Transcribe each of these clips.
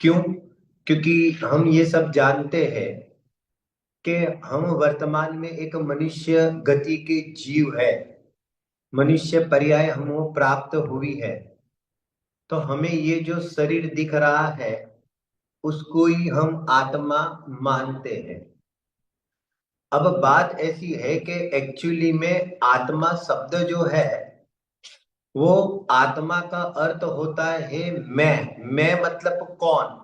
क्यों? क्योंकि हम ये सब जानते हैं कि हम वर्तमान में एक मनुष्य गति के जीव है। मनुष्य पर्याय हमको प्राप्त हुई है। तो हमें ये जो शरीर दिख रहा है उसको ही हम आत्मा मानते हैं। अब बात ऐसी है कि एक्चुअली में आत्मा शब्द जो है वो आत्मा का अर्थ होता है मैं मतलब कौन।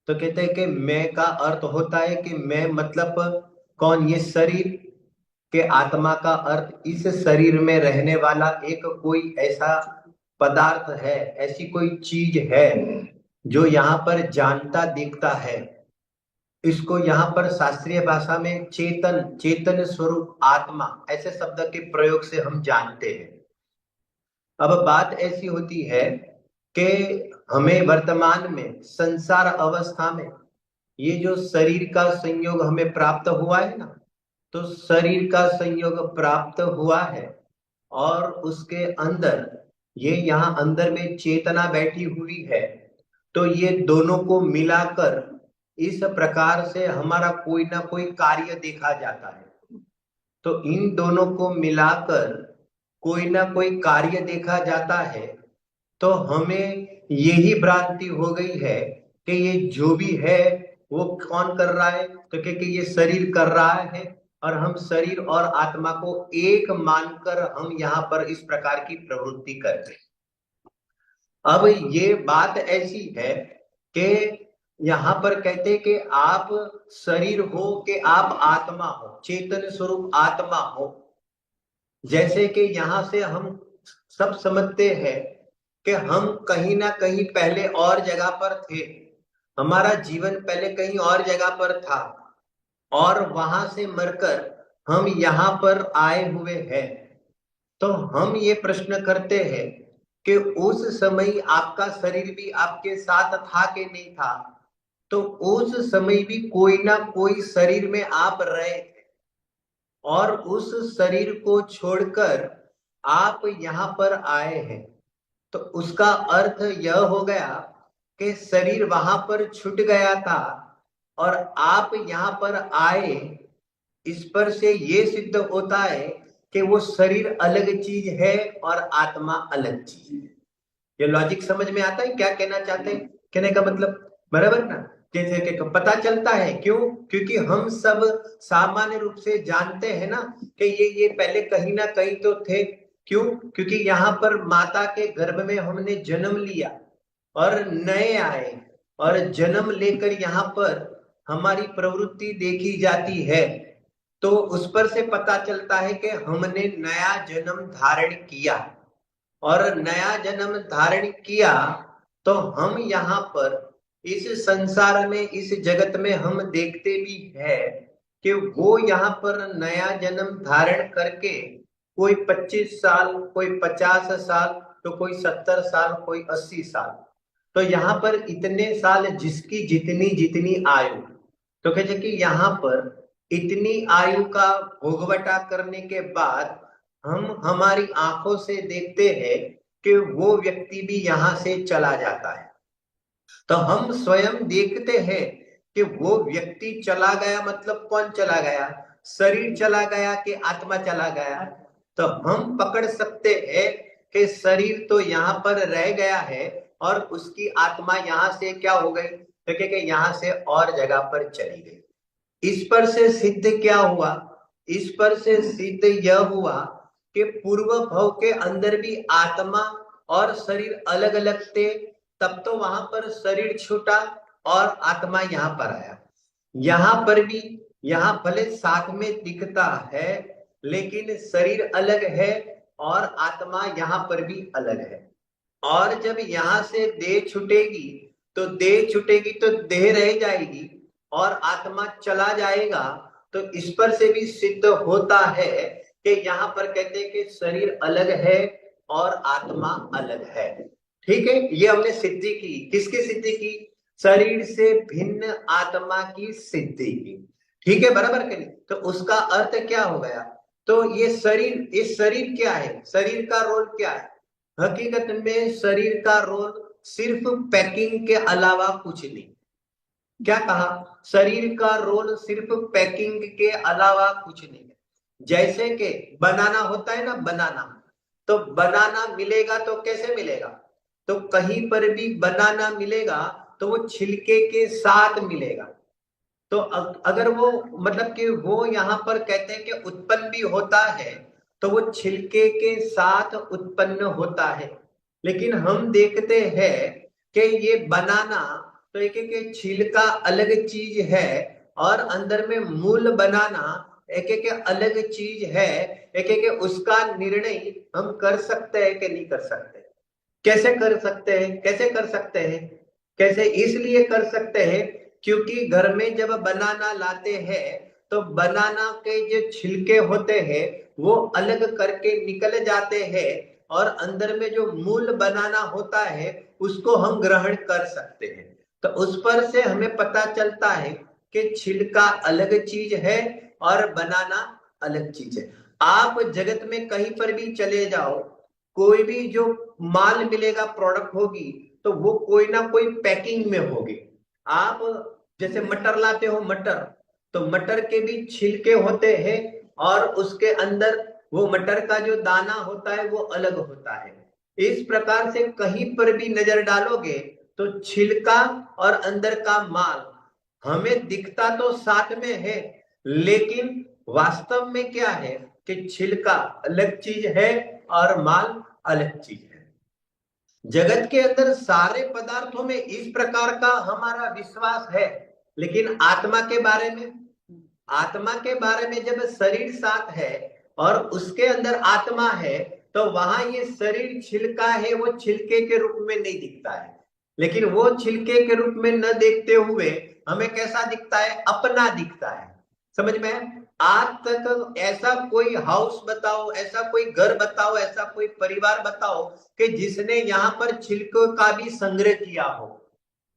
तो कहते हैं कि मैं का अर्थ होता है कि मैं मतलब कौन, ये शरीर के आत्मा का अर्थ इस शरीर में रहने वाला एक कोई ऐसा पदार्थ है, ऐसी कोई चीज है जो यहाँ पर जानता दिखता है। इसको यहाँ पर शास्त्रीय भाषा में चेतन चेतन स्वरूप आत्मा ऐसे शब्द के प्रयोग से हम जानते हैं। अब बात ऐसी होती है कि हमें वर्तमान में संसार अवस्था में ये जो शरीर का संयोग हमें प्राप्त हुआ है ना, तो शरीर का संयोग प्राप्त हुआ है और उसके अंदर ये यहाँ अंदर में चेतना बैठी हुई है। तो ये दोनों को मिलाकर इस प्रकार से हमारा कोई ना कोई कार्य देखा जाता है। तो इन दोनों को मिलाकर कोई ना कोई कार्य देखा जाता है। तो हमें यही भ्रांति हो गई है कि ये जो भी है वो कौन कर रहा है, तो कि ये शरीर कर रहा है और हम शरीर और आत्मा को एक मानकर हम यहाँ पर इस प्रकार की प्रवृत्ति करते हैं। अब ये बात ऐसी है कि यहाँ पर कहते हैं कि आप शरीर हो कि आप आत्मा हो, चेतन स्वरूप आत्मा हो। जैसे कि यहाँ से हम सब समझते हैं कि हम कहीं ना कहीं पहले और जगह पर थे। हमारा जीवन पहले कहीं और जगह पर था और वहां से मरकर हम यहाँ पर आए हुए हैं। तो हम ये प्रश्न करते हैं कि उस समय आपका शरीर भी आपके साथ था कि नहीं था। तो उस समय भी कोई ना कोई शरीर में आप रहे थे और उस शरीर को छोड़कर आप यहाँ पर आए हैं। तो उसका अर्थ यह हो गया कि शरीर वहां पर छूट गया था और आप यहाँ पर आए। इस पर से ये सिद्ध होता है कि वो शरीर अलग चीज है और आत्मा अलग चीज है। ये लॉजिक समझ में आता है क्या कहना चाहते हैं? कहने का मतलब बराबर ना। जैसे कि पता चलता है क्यों, क्योंकि हम सब सामान्य रूप से जानते हैं ना कि ये पहले कहीं ना कहीं तो थे। क्यों? क्योंकि यहाँ पर माता के गर्भ में हमने जन्म लिया और नए आए और जन्म लेकर यहाँ पर हमारी प्रवृत्ति देखी जाती है। तो उस पर से पता चलता है कि हमने नया जन्म धारण किया और नया जन्म धारण किया। तो हम यहाँ पर इस संसार में इस जगत में हम देखते भी है कि वो यहाँ पर नया जन्म धारण करके कोई 25 साल, कोई 50 साल, तो कोई 70 साल, कोई 80 साल। तो यहाँ पर इतने साल जिसकी जितनी जितनी आयु, तो कहते कि यहाँ पर इतनी आयु का भोगवटा करने के बाद हम हमारी आंखों से देखते हैं कि वो व्यक्ति भी यहाँ से चला जाता है। तो हम स्वयं देखते हैं कि वो व्यक्ति चला गया, मतलब कौन चला गया? शरीर चला गया कि आत्मा चला गया? तो हम पकड़ सकते हैं कि शरीर तो यहाँ पर रह गया है और उसकी आत्मा यहाँ से क्या हो गई, तो कि यहाँ से और जगह पर चली गई। इस पर से सिद्ध क्या हुआ? इस पर से सिद्ध यह हुआ कि पूर्व भव के अंदर भी आत्मा और शरीर अलग अलग थे। तब तो वहां पर शरीर छूटा और आत्मा यहाँ पर आया। यहाँ पर भी यहाँ भले साथ में दिखता है लेकिन शरीर अलग है और आत्मा यहाँ पर भी अलग है। और जब यहाँ से देह छूटेगी तो देह छूटेगी तो देह रह जाएगी और आत्मा चला जाएगा। तो इस पर से भी सिद्ध होता है कि यहाँ पर कहते हैं कि शरीर अलग है और आत्मा अलग है। ठीक है, ये हमने सिद्धि की। किसकी सिद्धि की? शरीर से भिन्न आत्मा की सिद्धि की। ठीक है, बराबर के नहीं? तो उसका अर्थ क्या हो गया? तो ये शरीर, इस शरीर क्या है? शरीर का रोल क्या है? हकीकत में शरीर का रोल सिर्फ पैकिंग के अलावा कुछ नहीं। क्या कहा? शरीर का रोल सिर्फ पैकिंग के अलावा कुछ नहीं है। जैसे कि बनाना होता है ना, बनाना, तो बनाना मिलेगा तो कैसे मिलेगा? तो कहीं पर भी बनाना मिलेगा तो वो छिलके के साथ मिलेगा। तो अगर वो मतलब कि वो यहाँ पर कहते हैं कि उत्पन्न भी होता है तो वो छिलके के साथ उत्पन्न होता है। लेकिन हम देखते हैं कि ये बनाना तो एक एक छिलका अलग चीज है, और अंदर में मूल बनाना एक एक अलग चीज है। एक एक उसका निर्णय हम कर सकते हैं कि नहीं कर सकते? कैसे कर सकते हैं? कैसे कर सकते हैं? कैसे इसलिए कर सकते हैं क्योंकि घर में जब बनाना लाते हैं तो बनाना के जो छिलके होते हैं वो अलग करके निकल जाते हैं, और अंदर में जो मूल बनाना होता है उसको हम ग्रहण कर सकते हैं। तो उस पर से हमें पता चलता है कि छिलका अलग चीज है और बनाना अलग चीज है। आप जगत में कहीं पर भी चले जाओ, कोई भी जो माल मिलेगा, प्रोडक्ट होगी, तो वो कोई ना कोई पैकिंग में होगी। आप जैसे मटर लाते हो, मटर, तो मटर के भी छिलके होते हैं और उसके अंदर वो मटर का जो दाना होता है वो अलग होता है। इस प्रकार से कहीं पर भी नजर डालोगे तो छिलका और अंदर का माल हमें दिखता तो साथ में है, लेकिन वास्तव में क्या है कि छिलका अलग चीज है और माल अलग चीज है। जगत के अंदर सारे पदार्थों में इस प्रकार का हमारा विश्वास है, लेकिन आत्मा के बारे में, आत्मा के बारे में जब शरीर साथ है और उसके अंदर आत्मा है तो वहां ये शरीर छिलका है, वो छिलके के रूप में नहीं दिखता है। लेकिन वो छिलके के रूप में न देखते हुए हमें कैसा दिखता है? अपना दिखता है। समझ में है? आज तक ऐसा कोई हाउस बताओ, ऐसा कोई घर बताओ, ऐसा कोई परिवार बताओ कि जिसने यहाँ पर छिलकों का भी संग्रह किया हो?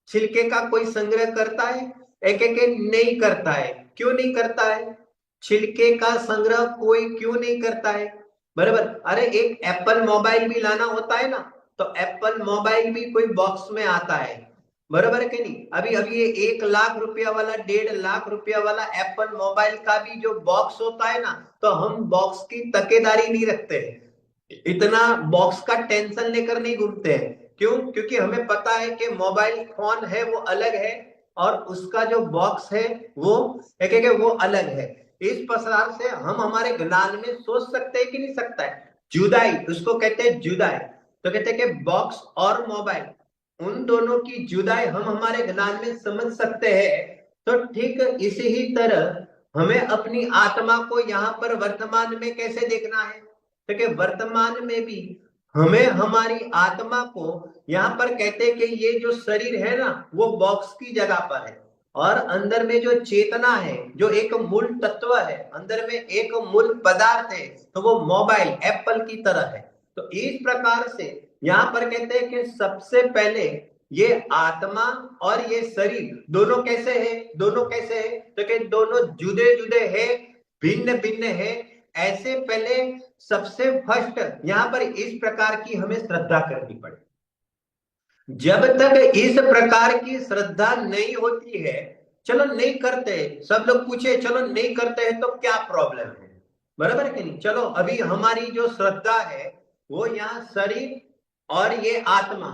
छिलके का कोई संग्रह करता है? एक एक नहीं करता है। क्यों नहीं करता है? छिलके का संग्रह कोई क्यों नहीं करता है? बराबर। अरे एक एप्पल मोबाइल भी लाना होता है ना, तो एप्पल मोबाइल भी कोई बॉक्स में आता है, बराबर है कि नहीं? अभी अभी ये 1 लाख रुपया वाला, 1.5 लाख रुपया वाला एप्पल मोबाइल का भी जो बॉक्स होता है ना, तो हम बॉक्स की तकेदारी नहीं रखते हैं, इतना बॉक्स का टेंशन लेकर नहीं घूमते हैं। क्यों? क्योंकि हमें पता है कि मोबाइल फोन है वो अलग है और उसका जो बॉक्स है वो एक एक वो अलग है। इस प्रकार से हम हमारे ज्ञान में सोच सकते हैं कि नहीं सकता है? जुदाई, उसको कहते हैं जुदाई। तो कहते हैं कि बॉक्स और मोबाइल, उन दोनों की जुदाई हम हमारे ज्ञान में समझ सकते हैं। तो ठीक इसी ही तरह हमें अपनी आत्मा को यहाँ पर वर्तमान में कैसे देखना है? तो कि वर्तमान में भी हमें हमारी आत्मा को यहाँ पर कहते हैं कि ये जो शरीर है ना वो बॉक्स की जगह पर है, और अंदर में जो चेतना है, जो एक मूल तत्व है, अंदर में एक मूल पदार्थ है, तो वो मोबाइल एप्पल की तरह है। तो इस प्रकार से यहाँ पर कहते हैं कि सबसे पहले ये आत्मा और ये शरीर दोनों कैसे है? दोनों कैसे है? तो कि दोनों जुदे जुदे है, भिन्न भिन्न है। ऐसे पहले सबसे फर्स्ट यहाँ पर इस प्रकार की हमें श्रद्धा करनी पड़े। जब तक इस प्रकार की श्रद्धा नहीं होती है, चलो नहीं करते, सब लोग पूछे चलो नहीं करते हैं तो क्या प्रॉब्लम है, बराबर है कि नहीं? चलो अभी हमारी जो श्रद्धा है वो यहाँ शरीर और ये आत्मा,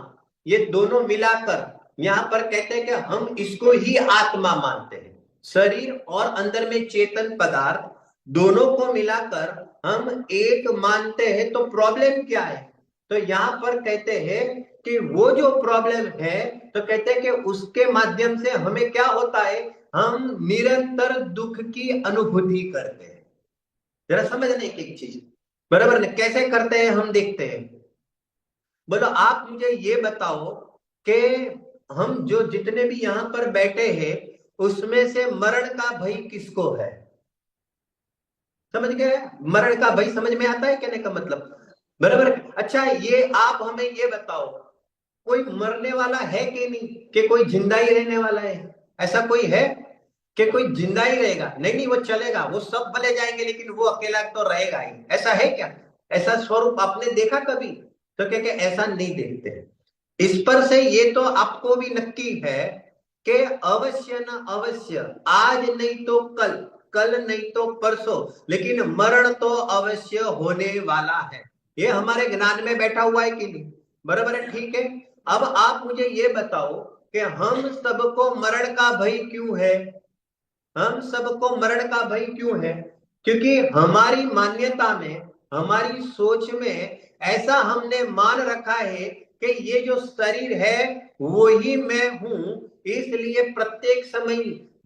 ये दोनों मिलाकर यहाँ पर कहते हैं कि हम इसको ही आत्मा मानते हैं। शरीर और अंदर में चेतन पदार्थ दोनों को मिलाकर हम एक मानते हैं। तो प्रॉब्लम क्या है? तो यहाँ पर कहते हैं कि वो जो प्रॉब्लम है, तो कहते हैं कि उसके माध्यम से हमें क्या होता है? हम निरंतर दुख की अनुभूति करते हैं। जरा समझने की चीज, बराबर ने कैसे करते हैं हम देखते हैं। बोलो आप मुझे ये बताओ कि हम जो जितने भी यहां पर बैठे हैं उसमें से मरण का भय किसको है? समझ गए? मरण का भय समझ में आता है कहने का मतलब, बराबर? अच्छा ये आप हमें ये बताओ, कोई मरने वाला है कि नहीं, कि कोई जिंदा ही रहने वाला है? ऐसा कोई है कि कोई जिंदा ही रहेगा? नहीं नहीं, वो चलेगा, वो सब भले जाएंगे लेकिन वो अकेला तो रहेगा ही, ऐसा है क्या? ऐसा स्वरूप आपने देखा कभी? तो क्या क्या ऐसा नहीं देखते हैं। इस पर से ये तो आपको भी नक्की है कि अवश्य न अवश्य, आज नहीं तो कल, कल नहीं तो परसों, लेकिन मरण तो अवश्य होने वाला है। ये हमारे ज्ञान में बैठा हुआ है कि नहीं? बराबर है, ठीक है। अब आप मुझे ये बताओ कि हम सबको मरण का भय क्यों है? हम सबको मरण का भय क्यों है? क्योंकि हमारी मान्यता में, हमारी सोच में ऐसा हमने मान रखा है कि ये जो शरीर है वो ही मैं हूं, इसलिए प्रत्येक समय,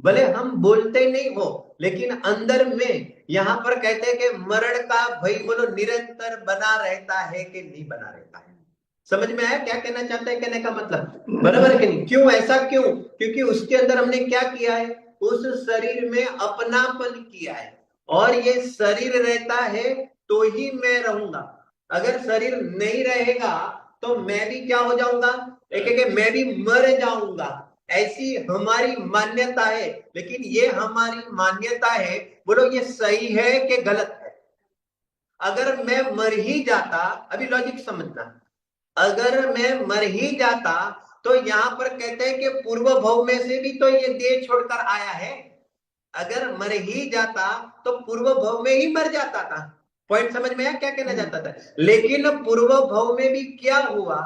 भले हम बोलते नहीं हो लेकिन अंदर में यहां पर कहते हैं कि मरण का भय बोलो निरंतर बना रहता है कि नहीं बना रहता है। समझ में आया क्या कहना चाहता है? कहने का मतलब बराबर कि नहीं? क्यों ऐसा क्यों? क्योंकि उसके अंदर हमने क्या किया है, उस शरीर में अपनापन किया है, और ये शरीर रहता है तो ही मैं रहूंगा। अगर शरीर नहीं रहेगा तो मैं भी क्या हो जाऊंगा? एक एक मैं भी मर जाऊंगा। ऐसी हमारी मान्यता है। लेकिन ये हमारी मान्यता है, बोलो ये सही है कि गलत है? अगर मैं मर ही जाता, अभी लॉजिक समझना, अगर मैं मर ही जाता तो यहां पर कहते हैं कि पूर्व भव में से भी तो ये देह छोड़कर आया है। अगर मर ही जाता तो पूर्व भव में ही मर जाता था। पॉइंट समझ में आया क्या कहना चाहता था? लेकिन पूर्व भव में भी क्या हुआ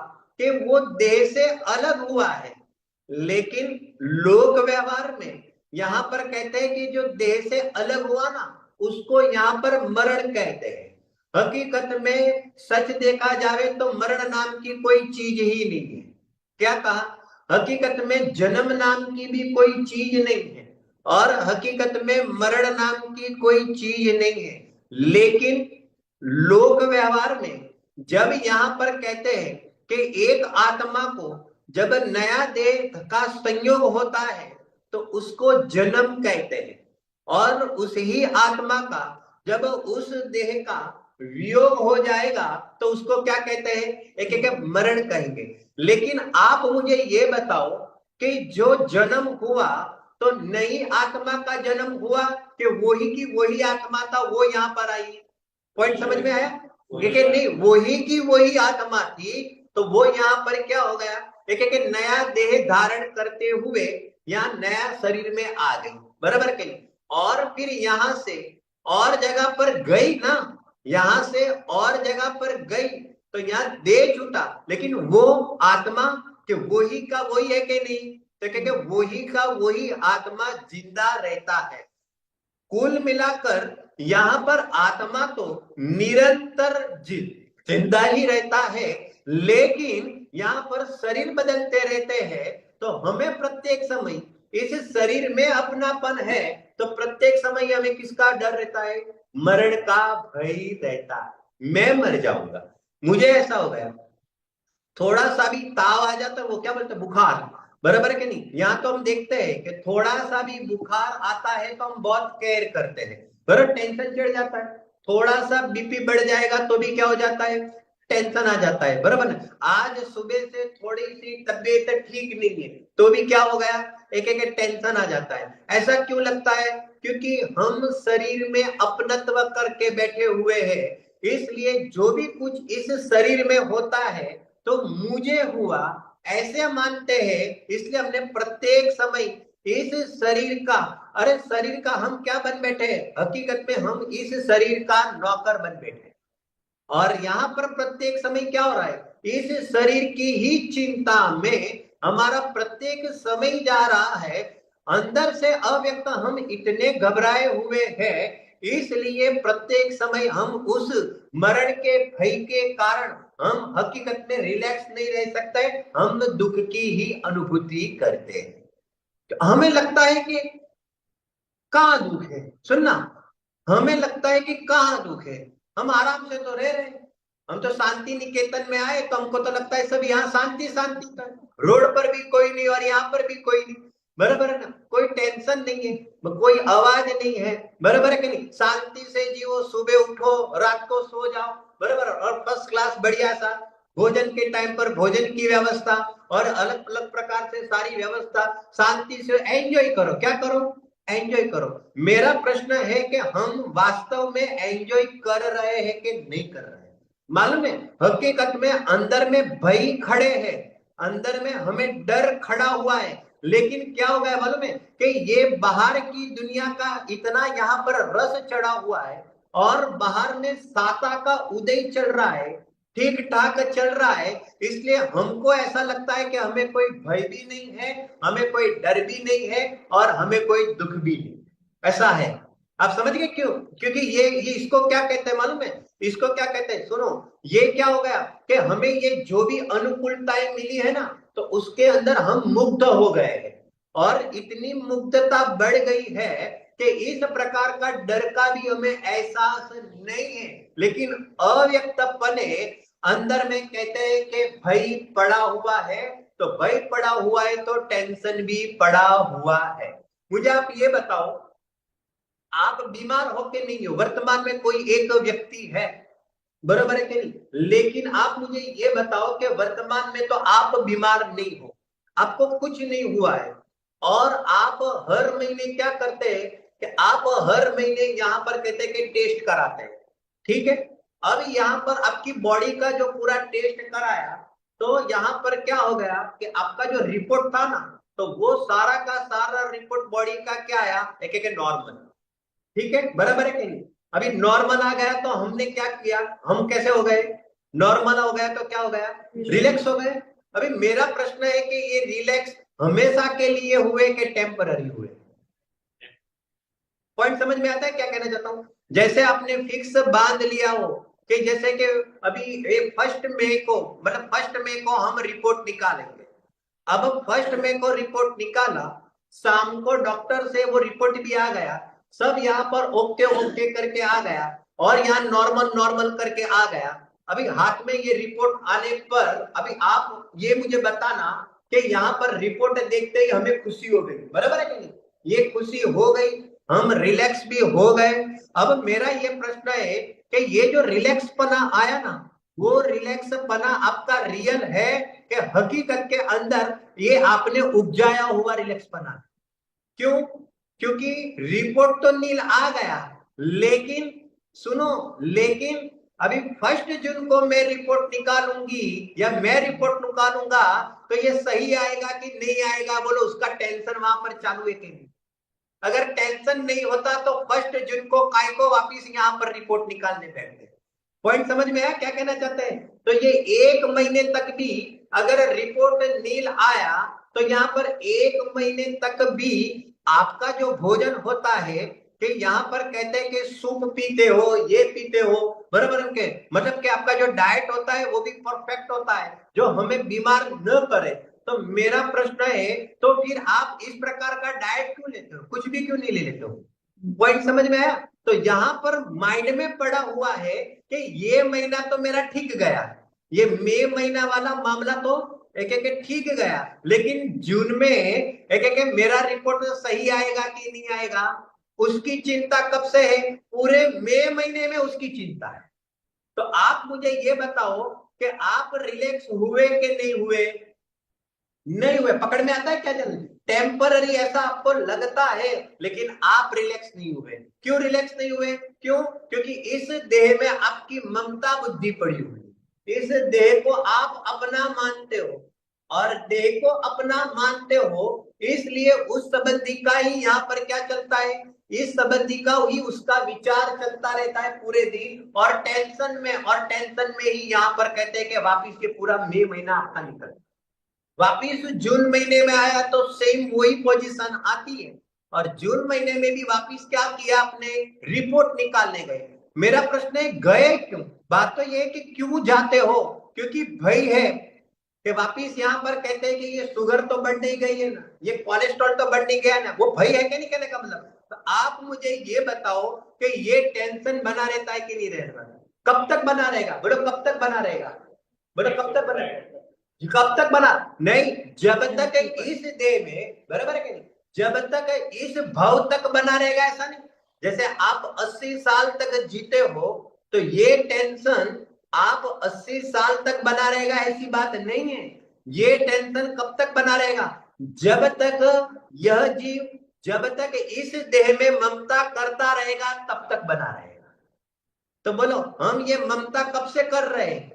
कि वो देह से अलग हुआ है। लेकिन लोक व्यवहार में यहां पर कहते हैं कि जो देह से अलग हुआ ना, उसको यहां पर मरण कहते हैं। हकीकत में सच देखा जाए तो मरण नाम की कोई चीज ही नहीं है। क्या कहा? हकीकत में जन्म नाम की भी कोई चीज नहीं है, और हकीकत में मरण नाम की कोई चीज नहीं है। लेकिन लोक व्यवहार में जब यहां पर कहते हैं कि एक आत्मा को जब नया देह का संयोग होता है तो उसको जन्म कहते हैं, और उस ही आत्मा का जब उस देह का वियोग हो जाएगा तो उसको क्या कहते हैं? एक एक मरण कहेंगे। लेकिन आप मुझे ये बताओ कि जो जन्म हुआ तो नई आत्मा का जन्म हुआ कि वही की वही आत्मा था वो यहां पर आई? पॉइंट समझ में आया? लेकिन नहीं, वही की वही आत्मा थी तो वो यहाँ पर क्या हो गया? एक एक नया देह धारण करते हुए यहाँ नया शरीर में आ गई। बराबर के नहीं? और फिर यहां से और जगह पर गई ना, यहां से और जगह पर गई तो यहाँ देह छूटा, लेकिन वो आत्मा कि वही का वही है कि नहीं? तो क्या वही का वही आत्मा जिंदा रहता है। कुल मिलाकर यहां पर आत्मा तो निरंतर जिंदा ही रहता है, लेकिन यहां पर शरीर बदलते रहते हैं। तो हमें प्रत्येक समय इस शरीर में अपनापन है, तो प्रत्येक समय हमें किसका डर रहता है? मरण का भय रहता है। मैं मर जाऊंगा, मुझे ऐसा हो गया, थोड़ा सा भी ताव आ जाता है, वो क्या बोलते हैं, बुखार। बराबर है कि नहीं? यहाँ तो हम देखते हैं कि थोड़ा सा भी बुखार आता है तो हम बहुत केयर करते हैं, बराबर, टेंशन चढ़ जाता है। थोड़ा सा बीपी बढ़ जाएगा तो भी क्या हो जाता है? टेंशन आ जाता है, बराबर ना? आज सुबह से थोड़ी सी तबीयत ठीक नहीं है तो भी क्या हो गया? एक एक टेंशन आ जाता है। ऐसा क्यों लगता है? क्योंकि हम शरीर में अपनत्व करके बैठे हुए हैं। इसलिए जो भी कुछ इस शरीर में होता है तो मुझे हुआ ऐसे मानते हैं। इसलिए हमने प्रत्येक समय इस शरीर का, अरे शरीर का हम क्या बन बैठे? हकीकत में हम इस शरीर का नौकर बन बैठे। और यहाँ पर प्रत्येक समय क्या हो रहा है? इस शरीर की ही चिंता में हमारा प्रत्येक समय जा रहा है। अंदर से अव्यक्त हम इतने घबराए हुए हैं, इसलिए प्रत्येक समय हम उस मरण के भय के कारण हम हकीकत में रिलैक्स नहीं रह सकते। हम दुख की ही अनुभूति करते हैं। तो हमें लगता है कि कहाँ दुख है? सुनना, हमें लगता है कि कहाँ दुख है, हम आराम से तो रह रहे हैं। हम तो शांति निकेतन में आए तो हमको तो लगता है सब यहाँ शांति शांति का, रोड पर भी कोई नहीं और यहाँ पर भी कोई नहीं। बराबर है ना? कोई टेंशन नहीं है, कोई आवाज नहीं है। बराबर है कि नहीं? शांति से जियो, सुबह उठो, रात को सो जाओ। बराबर, और फर्स्ट क्लास बढ़िया सा भोजन के टाइम पर भोजन की व्यवस्था और अलग अलग प्रकार से सारी व्यवस्था, शांति से एंजॉय करो। क्या करो? एंजॉय करो। मेरा प्रश्न है कि हम वास्तव में एंजॉय कर रहे हैं कि नहीं कर रहे हैं? मालूम है, हकीकत में अंदर में भय खड़े हैं। अंदर में हमें डर खड़ा हुआ है, लेकिन क्या हो गया मालूम है कि ये बाहर की दुनिया का इतना यहाँ पर रस चढ़ा हुआ है और बाहर में साता का उदय चल रहा है, ठीक ठाक चल रहा है, इसलिए हमको ऐसा लगता है कि हमें कोई भय भी नहीं है, हमें कोई डर भी नहीं है और हमें कोई दुख भी नहीं, ऐसा है। आप समझ गए क्यों? क्योंकि ये इसको क्या कहते हैं मालूम है? इसको क्या कहते हैं सुनो, ये क्या हो गया कि हमें ये जो भी अनुकूलताएं मिली है ना, तो उसके अंदर हम मुग्ध हो गए हैं और इतनी मुग्धता बढ़ गई है कि इस प्रकार का डर का भी हमें एहसास नहीं है, लेकिन अव्यक्तपने अंदर में कहते हैं कि भय पड़ा हुआ है, तो भय पड़ा हुआ है तो टेंशन भी पड़ा हुआ है। मुझे आप ये बताओ, आप बीमार हो के नहीं हो, वर्तमान में कोई एक व्यक्ति है, बरोबर है कि नहीं, लेकिन आप मुझे ये बताओ कि वर्तमान में तो आप बीमार नहीं हो, आपको कुछ नहीं हुआ है, और आप हर महीने क्या करते हैं कि आप हर महीने यहाँ पर कहते हैं कि टेस्ट कराते हैं, ठीक है। अब यहाँ पर आपकी बॉडी का जो पूरा टेस्ट कराया, तो यहाँ पर क्या हो गया कि आपका जो रिपोर्ट था ना, तो वो सारा का सारा रिपोर्ट बॉडी का क्या आया, एक एक नॉर्मल, ठीक है, बराबर है कि नहीं। अभी नॉर्मल आ गया तो हमने क्या किया, हम कैसे हो गए, नॉर्मल हो गया तो क्या हो गया, रिलैक्स हो गए। अभी मेरा प्रश्न है कि ये रिलैक्स हमेशा के लिए हुए कि टेम्पररी हुए? पॉइंट समझ में आता है क्या कहना चाहता हूं? जैसे आपने फिक्स बांध लिया हो कि जैसे कि अभी फर्स्ट मई को, मतलब फर्स्ट मई को हम रिपोर्ट निकालेंगे, अब फर्स्ट मई को रिपोर्ट निकाला, शाम को डॉक्टर से वो रिपोर्ट भी आ गया, सब यहाँ पर ओके ओके करके आ गया और यहाँ नॉर्मल नॉर्मल करके आ गया। अभी हाथ में ये रिपोर्ट आने पर अभी आप ये मुझे बताना कि यहाँ पर रिपोर्ट देखते ही हमें खुशी हो गई, बराबर है कि नहीं, ये खुशी हो गई, हम रिलैक्स भी हो गए। अब मेरा ये प्रश्न है कि ये जो रिलैक्स पना आया ना, वो रिलैक्स पना आपका रियल है कि हकीकत के अंदर ये आपने उपजाया हुआ रिलैक्स पना? क्यों? क्योंकि रिपोर्ट तो नील आ गया, लेकिन सुनो, लेकिन अभी फर्स्ट जून को मैं रिपोर्ट निकालूंगी या मैं रिपोर्ट निकालूंगा तो ये सही आएगा कि नहीं आएगा, बोलो, उसका टेंशन वहां पर चालू है कि नहीं? अगर टेंशन नहीं होता तो फर्स्ट जून को काय को वापिस यहाँ पर रिपोर्ट निकालने बैठते। पॉइंट समझ में आया क्या कहना चाहते हैं? तो ये एक महीने तक भी अगर रिपोर्ट नील आया तो यहाँ पर एक महीने तक भी आपका जो भोजन होता है कि यहाँ पर कहते हैं कि सूप पीते हो, ये पीते हो, बराबर के मतलब कि आपका जो डाइट होता है वो भी परफेक्ट होता है जो हमें बीमार न करे। तो मेरा प्रश्न है, तो फिर आप इस प्रकार का डाइट क्यों लेते हो, कुछ भी क्यों नहीं ले लेते हो? पॉइंट समझ में आया? तो यहाँ पर माइंड में पड़ा हुआ है कि ये महीना तो मेरा ठीक गया, ये मई महीना वाला मामला तो एक एक ठीक गया, लेकिन जून में एक एक मेरा रिपोर्ट सही आएगा कि नहीं आएगा, उसकी चिंता कब से है, पूरे मई महीने में उसकी चिंता है। तो आप मुझे ये बताओ कि आप रिलैक्स हुए कि नहीं हुए? नहीं हुए। पकड़ में आता है क्या? जल्दी टेम्पररी ऐसा आपको लगता है, लेकिन आप रिलैक्स नहीं हुए। क्यों रिलैक्स नहीं हुए? क्यों? क्योंकि इस देह में आपकी ममता बुद्धि पड़ी हुई, इस देह को आप अपना मानते हो, और देह को अपना मानते हो, इसलिए उस संबंधी का ही यहाँ पर क्या चलता है, इस संबंधी का ही उसका विचार चलता रहता है पूरे दिन, और टेंशन में ही यहाँ पर कहते हैं कि वापिस के पूरा मई महीना आपका निकल, वापिस जून महीने में आया तो सेम वही पोजीशन आती है, और जून महीने में भी वापिस क्या किया आपने, रिपोर्ट निकालने गए। मेरा प्रश्न है गए क्यों? बात तो ये है कि क्यों जाते हो? क्योंकि भय है कि वापिस यहाँ पर कहते हैं कि ये शुगर तो बढ़ नहीं गई है ना, ये कोलेस्ट्रॉल तो बढ़ नहीं गया ना, वो भय है कि नहीं, कहने का मतलब। तो आप मुझे ये बताओ कि ये टेंशन बना रहता है कि नहीं रहता? कब तक बना रहेगा बोलो, कब तक बना रहेगा बोलो, कब तक बना रहेगा? कब तक बना नहीं, जब तक इस देह में, बराबर है कि नहीं, जब तक इस भाव तक बना रहेगा, ऐसा नहीं। जैसे आप 80 साल तक जीते हो तो ये टेंशन आप 80 साल तक बना रहेगा, ऐसी बात नहीं है। ये टेंशन कब तक बना रहेगा? जब तक यह जीव, जब तक इस देह में ममता करता रहेगा तब तक बना रहेगा। तो बोलो, हम ये ममता कब से कर रहे हैं?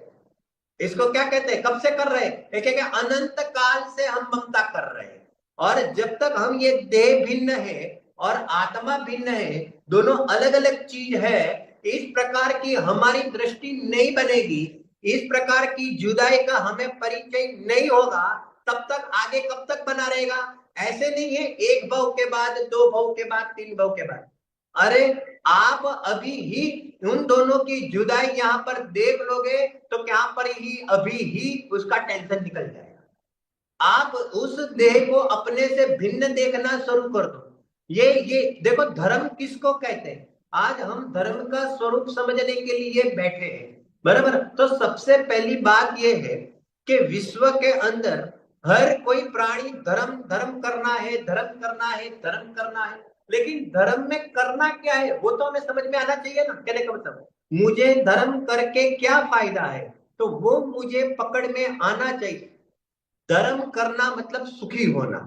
इसको क्या कहते हैं, कब से कर रहे हैं, एक अनंत काल से हम ममता कर रहे हैं। और जब तक हम ये देह भिन्न है और आत्मा भिन्न है, दोनों अलग अलग चीज है, इस प्रकार की हमारी दृष्टि नहीं बनेगी, इस प्रकार की जुदाई का हमें परिचय नहीं होगा, तब तक आगे कब तक बना रहेगा। ऐसे नहीं है एक भव के बाद, दो भव के बाद, तीन भव के बाद। अरे आप अभी ही उन दोनों की जुदाई यहां पर देख लोगे तो क्या पर ही अभी ही उसका टेंशन निकल जाएगा। आप उस देह को अपने से भिन्न देखना शुरू कर दो। ये देखो धर्म किसको कहते हैं, आज हम धर्म का स्वरूप समझने के लिए बैठे हैं, बराबर। तो सबसे पहली बात यह है कि विश्व के अंदर हर कोई प्राणी धर्म धर्म करना है, धर्म करना है, धर्म करना है, लेकिन धर्म में करना क्या है वो तो हमें समझ में आना चाहिए ना। कहने का मतलब मुझे धर्म करके क्या फायदा है, तो वो मुझे पकड़ में आना चाहिए। धर्म करना मतलब सुखी होना,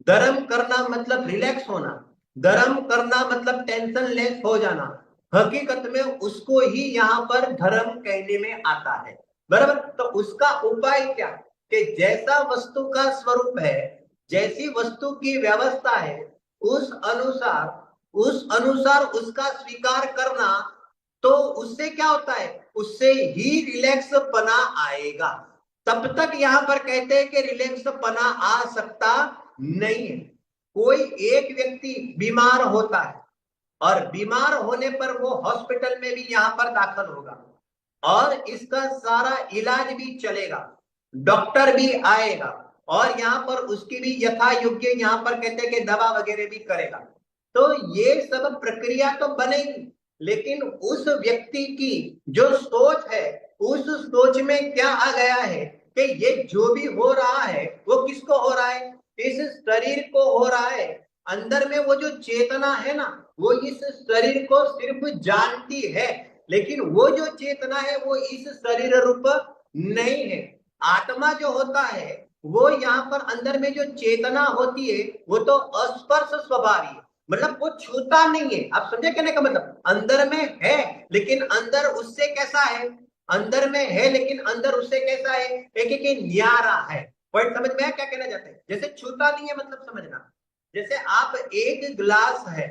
धर्म करना मतलब रिलैक्स होना, धर्म करना मतलब टेंशन लेस हो जाना। हकीकत में उसको ही यहाँ पर धर्म कहने में आता है, बराबर। तो उसका उपाय क्या, कि जैसा वस्तु का स्वरूप है, जैसी वस्तु की व्यवस्था है, उस अनुसार उसका स्वीकार करना। तो उससे क्या होता है, उससे ही रिलैक्स पना आएगा। तब तक यहां पर कहते हैं कि रिलैक्स पना आ सकता नहीं है। कोई एक व्यक्ति बीमार होता है और बीमार होने पर वो हॉस्पिटल में भी यहां पर दाखिल होगा और इसका सारा इलाज भी चलेगा, डॉक्टर भी आएगा और यहाँ पर उसकी भी यथा योग्य यहाँ पर कहते हैं कि दवा वगैरह भी करेगा। तो ये सब प्रक्रिया तो बनेगी, लेकिन उस व्यक्ति की जो सोच है, उस सोच में क्या आ गया है कि ये जो भी हो रहा है वो किसको हो रहा है, इस शरीर को हो रहा है। अंदर में वो जो चेतना है ना, वो इस शरीर को सिर्फ जानती है, लेकिन वो जो चेतना है वो इस शरीर रूप नहीं है। आत्मा जो होता है वो यहाँ पर अंदर में जो चेतना होती है वो तो अस्पर्श स्वभावी है, मतलब वो छूता नहीं है। आप समझे कहने का मतलब, अंदर में है लेकिन अंदर उससे कैसा है, अंदर में है लेकिन अंदर उससे कैसा है, एक एक न्यारा है। पॉइंट समझ में आया क्या कहना चाहते हैं, जैसे छूता नहीं है मतलब समझना। जैसे आप एक गिलास है,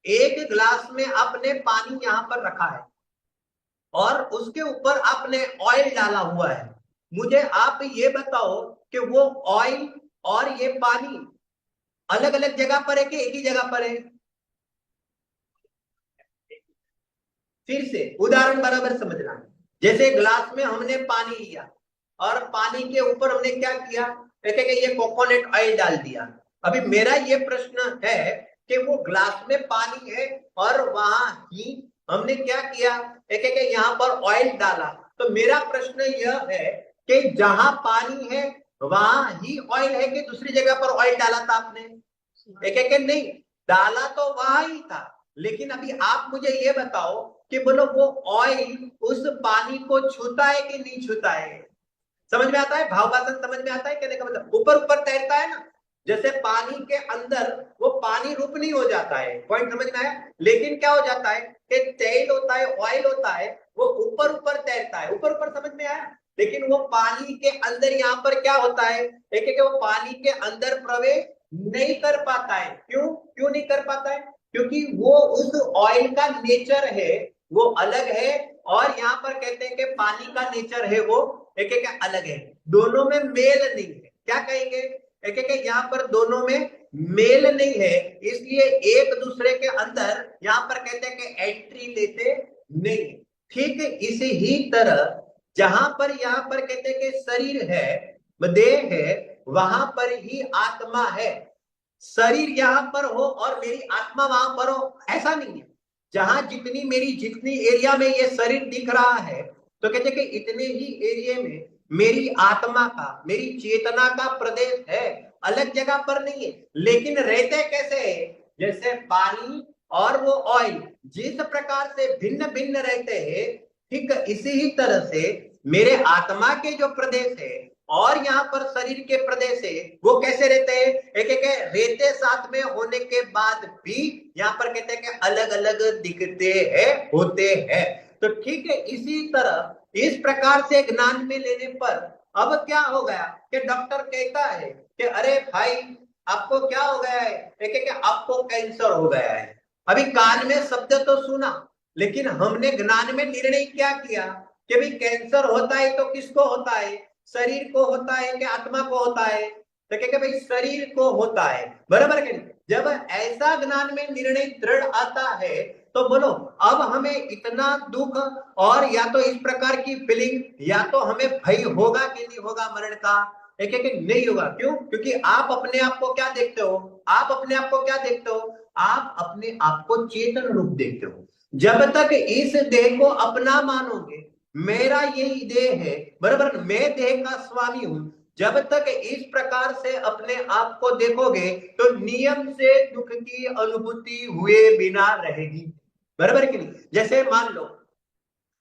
एक गिलास में आपने पानी यहाँ पर रखा है और उसके ऊपर आपने ऑयल डाला हुआ है। मुझे आप ये बताओ कि वो ऑयल और ये पानी अलग अलग जगह पर है कि एक ही जगह पर है। फिर से उदाहरण बराबर समझना, जैसे ग्लास में हमने पानी लिया और पानी के ऊपर हमने क्या किया, कहते कि ये कोकोनट ऑयल डाल दिया। अभी मेरा ये प्रश्न है कि वो ग्लास में पानी है और वहां ही हमने क्या किया, एक एक यहाँ पर ऑयल डाला। तो मेरा प्रश्न यह है कि जहां पानी है वहां ही ऑयल है कि दूसरी जगह पर ऑयल डाला था आपने, एक एक नहीं डाला तो वहां ही था। लेकिन अभी आप मुझे ये बताओ कि बोलो वो ऑयल उस पानी को छूता है कि नहीं छूता है। समझ में आता है, भाववासन समझ में आता है, कहने का मतलब ऊपर ऊपर तैरता है ना। जैसे पानी के अंदर वो पानी रूप नहीं हो जाता है, पॉइंट समझ में आया। लेकिन क्या हो जाता है कि तेल होता है, ऑयल होता है, वो ऊपर ऊपर तैरता है, ऊपर ऊपर समझ में आया। लेकिन वो पानी के अंदर यहाँ पर क्या होता है, एक एक वो पानी के अंदर प्रवेश नहीं कर पाता है। क्यों क्यों नहीं कर पाता है, क्योंकि वो उस ऑयल का नेचर है वो अलग है, और यहाँ पर कहते हैं कि पानी का नेचर है वो एक एक अलग है, दोनों में मेल नहीं है। क्या कहेंगे, एक एक यहाँ पर दोनों में मेल नहीं है, इसलिए एक दूसरे के अंदर यहाँ पर कहते हैं कि एंट्री लेते नहीं। ठीक इसी ही तरह जहां पर यहाँ पर कहते हैं कि शरीर है, देह है, वहां पर ही आत्मा है। शरीर यहाँ पर हो और मेरी आत्मा वहां पर हो ऐसा नहीं है। जहां जितनी एरिया में ये शरीर दिख रहा है, तो कहते कि इतने ही एरिया में मेरी आत्मा का, मेरी चेतना का प्रदेश है, अलग जगह पर नहीं है। लेकिन रहते कैसे है, जैसे पानी और वो ऑयल जिस प्रकार से भिन्न भिन्न रहते हैं, ठीक इसी ही तरह से मेरे आत्मा के जो प्रदेश है और यहाँ पर शरीर के प्रदेश है वो कैसे रहते हैं, एक एक रहते साथ में होने के बाद भी यहाँ पर कहते हैं कि अलग अलग दिखते हैं, होते हैं। तो ठीक है, इसी तरह इस प्रकार से ज्ञान में लेने पर अब क्या हो गया कि डॉक्टर कहता है कि अरे भाई आपको क्या हो गया है, कि आपको कैंसर हो गया है। अभी कान में शब्द तो सुना, लेकिन हमने ज्ञान में निर्णय क्या किया कि भाई कैंसर होता है तो किसको होता है, शरीर को होता है कि आत्मा को होता है, तो क्या भाई शरीर को होता है, बराबर है। जब ऐसा ज्ञान में निर्णय दृढ़ आता है तो बोलो अब हमें इतना दुख और या तो इस प्रकार की फीलिंग, या तो हमें भय होगा कि नहीं होगा मरण का, एक एक नहीं होगा। क्यों? क्योंकि आप अपने आप को क्या देखते हो, आप अपने आप को क्या देखते हो, आप अपने आप को चेतन रूप देखते हो। जब तक इस देह को अपना मानोगे, मेरा ये देह है, बराबर, मैं देह का स्वामी हूं, जब तक इस प्रकार से अपने आप को देखोगे तो नियम से दुख की अनुभूति हुए बिना रहेगी, बराबर कि नहीं। जैसे मान लो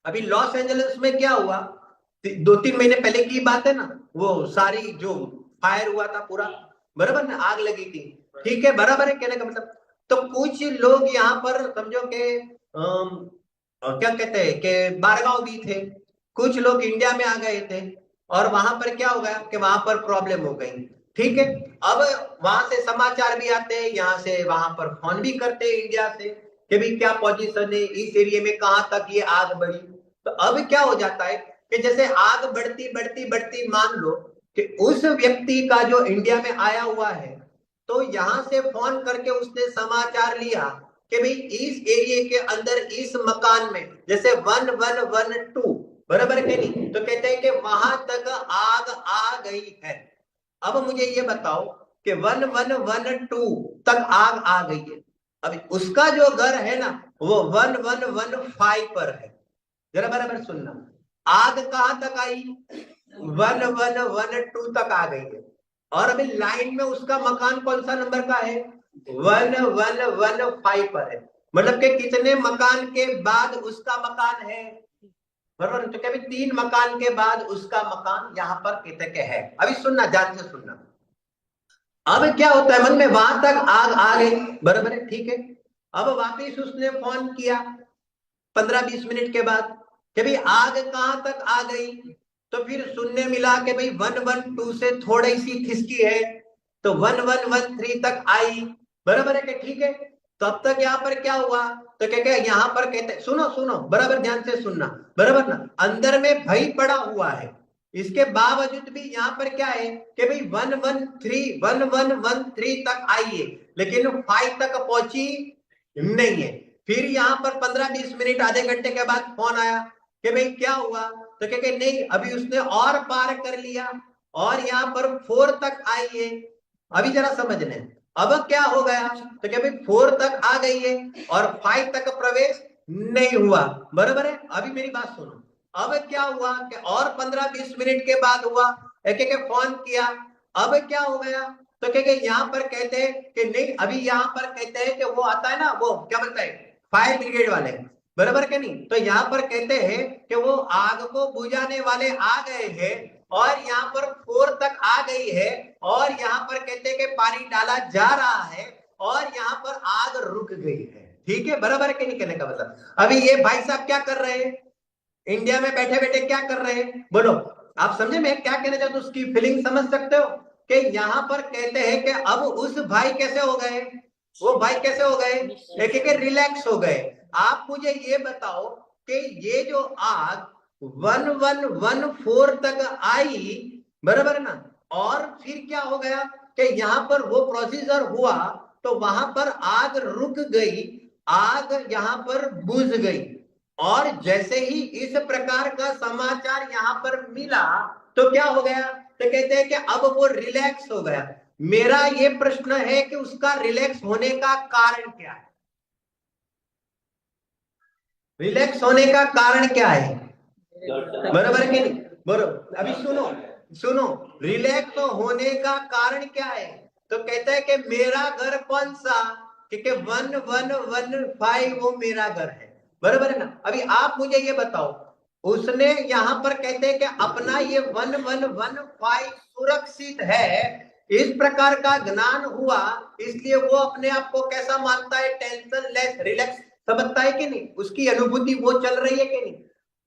अभी लॉस एंजलिस में क्या हुआ, 2-3 महीने पहले की बात है ना, वो सारी जो फायर हुआ था पूरा, बराबर ना, आग लगी थी, ठीक है, बराबर है कहने का मतलब। तो कुछ लोग यहाँ पर समझो कि क्या कहते हैं कि बारगांव भी थे, कुछ लोग इंडिया में आ गए थे, और वहां पर क्या हो गया कि वहां पर प्रॉब्लम हो गई, ठीक है। अब वहां से समाचार भी आते हैं, यहाँ से वहां पर फोन भी करते हैं इंडिया से कि भाई क्या पोजीशन है इस एरिया में, कहां तक ये आग बढ़ी। तो अब क्या हो जाता है कि जैसे आग बढ़ती बढ़ती बढ़ती, मान लो कि उस व्यक्ति का जो इंडिया में आया हुआ है, तो यहां से फोन करके उसने समाचार लिया कि भाई इस एरिया के अंदर इस मकान में जैसे 1112, बराबर है नहीं, तो कहते हैं कि वहां तक आग आ गई है। अब मुझे ये बताओ कि 1112 तक आग आ गई है, अभी उसका जो घर है ना वो 1115 पर है, जरा बराबर सुनना, आग कहां तक आई, 1112 तक आ गई है, और अभी लाइन में उसका मकान कौन सा नंबर का है, 1115 पर है। मतलब कि कितने मकान के बाद उसका मकान है, बराबर, तो क्या 3 मकान के बाद उसका मकान यहाँ पर कहते के है। अभी सुनना, ध्यान से सुनना। अब क्या होता है मन में, वहां तक आग आ गई, बराबर है, ठीक है। अब वापिस उसने फोन किया 15-20 मिनट के बाद कि भाई आग कहां तक आ गई, तो फिर सुनने मिला कि भाई 112 से थोड़ी सी खिसकी है, तो 1113 तक आई, बराबर है कि ठीक है। तब तक यहाँ पर क्या हुआ, तो क्या क्या यहाँ पर कहते, सुनो सुनो बराबर ध्यान से सुनना, बराबर ना, अंदर में भय पड़ा हुआ है, इसके बावजूद भी यहाँ पर क्या है कि भाई 1113 तक आई है, लेकिन 5 तक पहुंची नहीं है। फिर यहाँ पर 15-20 मिनट आधे घंटे के बाद फोन आया कि भाई क्या हुआ, तो क्या नहीं अभी उसने और पार कर लिया और यहाँ पर 4 तक आई है। अभी जरा समझ लें, अब क्या हो गया, तो क्या भाई 4 तक आ गई है और 5 तक प्रवेश नहीं हुआ, बराबर है। अभी मेरी बात सुनो, अब क्या हुआ कि और 15-20 मिनट के बाद हुआ, एक एक फोन किया, अब क्या हो गया, तो क्या यहाँ पर कहते हैं कि नहीं, अभी यहाँ पर कहते हैं कि वो आता है ना, वो क्या बोलता है, फायर ब्रिगेड वाले, बराबर के नहीं, तो यहाँ पर कहते हैं कि वो आग को बुझाने वाले आ गए हैं और यहाँ पर 4 तक आ गई है, और यहाँ पर कहते हैं कि पानी डाला जा रहा है और यहाँ पर आग रुक गई है, ठीक है, बराबर के नहीं कहने का मतलब। अभी ये भाई साहब क्या कर रहे हैं, इंडिया में बैठे बैठे क्या कर रहे हैं, बोलो आप समझे मैं क्या कहना चाहता हूं, उसकी फीलिंग समझ सकते हो कि यहाँ पर कहते हैं कि अब उस भाई कैसे हो गए, वो भाई कैसे हो गए, एक एक रिलैक्स हो गए। आप मुझे ये बताओ कि ये जो आग 1114 तक आई, बराबर ना, और फिर क्या हो गया कि यहाँ पर वो प्रोसीजर हुआ, तो वहां पर आग रुक गई, आग यहाँ पर बुझ गई, और जैसे ही इस प्रकार का समाचार यहाँ पर मिला तो क्या हो गया, तो कहते हैं कि अब वो रिलैक्स हो गया। मेरा ये प्रश्न है कि उसका रिलैक्स होने का कारण क्या है, रिलैक्स होने का कारण क्या है, बराबर कि नहीं, बराबर। अभी सुनो सुनो, रिलैक्स होने का कारण क्या है, तो कहता है कि मेरा घर कौन सा, क्योंकि 1115 वो मेरा घर है, बराबर है ना। अभी आप मुझे ये बताओ, उसने यहां पर कहते हैं कि अपना ये 1115 सुरक्षित है, इस प्रकार का ज्ञान हुआ, इसलिए वो अपने आप को कैसा मानता है, टेंशन लेस, रिलैक्स समझता है कि नहीं, उसकी अनुभूति वो चल रही है कि नहीं।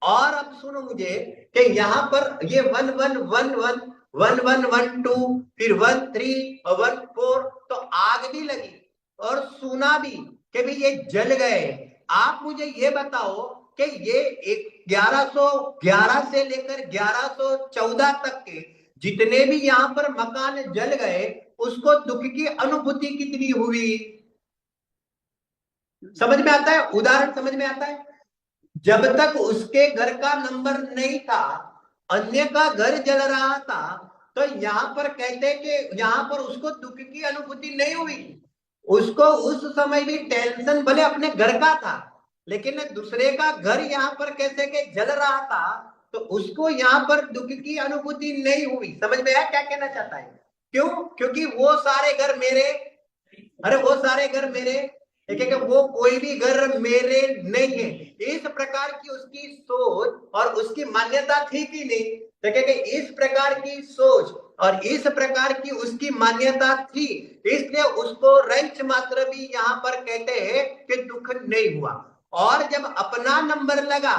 और अब सुनो मुझे कि यहाँ पर ये 1111 1112 फिर 13 और 14 तो आग भी लगी और सुना भी कि भी ये जल गए। आप मुझे ये बताओ कि ये 1111 से लेकर 1114 तक के जितने भी यहाँ पर मकान जल गए उसको दुख की अनुभूति कितनी हुई? समझ में आता है? उदाहरण समझ में आता है? जब तक उसके घर का नंबर नहीं था, अन्य का घर जल रहा था, तो यहां पर कहते कि यहां पर उसको दुख की अनुभूति नहीं हुई। उसको उस समय भी टेंशन भले अपने घर का था, लेकिन दूसरे का घर यहां पर कैसे के जल रहा था, तो उसको यहां पर दुख की अनुभूति नहीं हुई। समझ में आया क्या कहना चाहता है? क्यों? क्योंकि वो सारे घर मेरे, अरे वो सारे घर मेरे, देखिए वो कोई भी घर मेरे नहीं है। इस प्रकार की उसकी सोच और उसकी मान्यता थी कि नहीं? देखिए इस प्रकार की सोच और इस प्रकार की उसकी मान्यता थी, इसलिए उसको रंच मात्र भी यहाँ पर कहते हैं कि दुख नहीं हुआ। और जब अपना नंबर लगा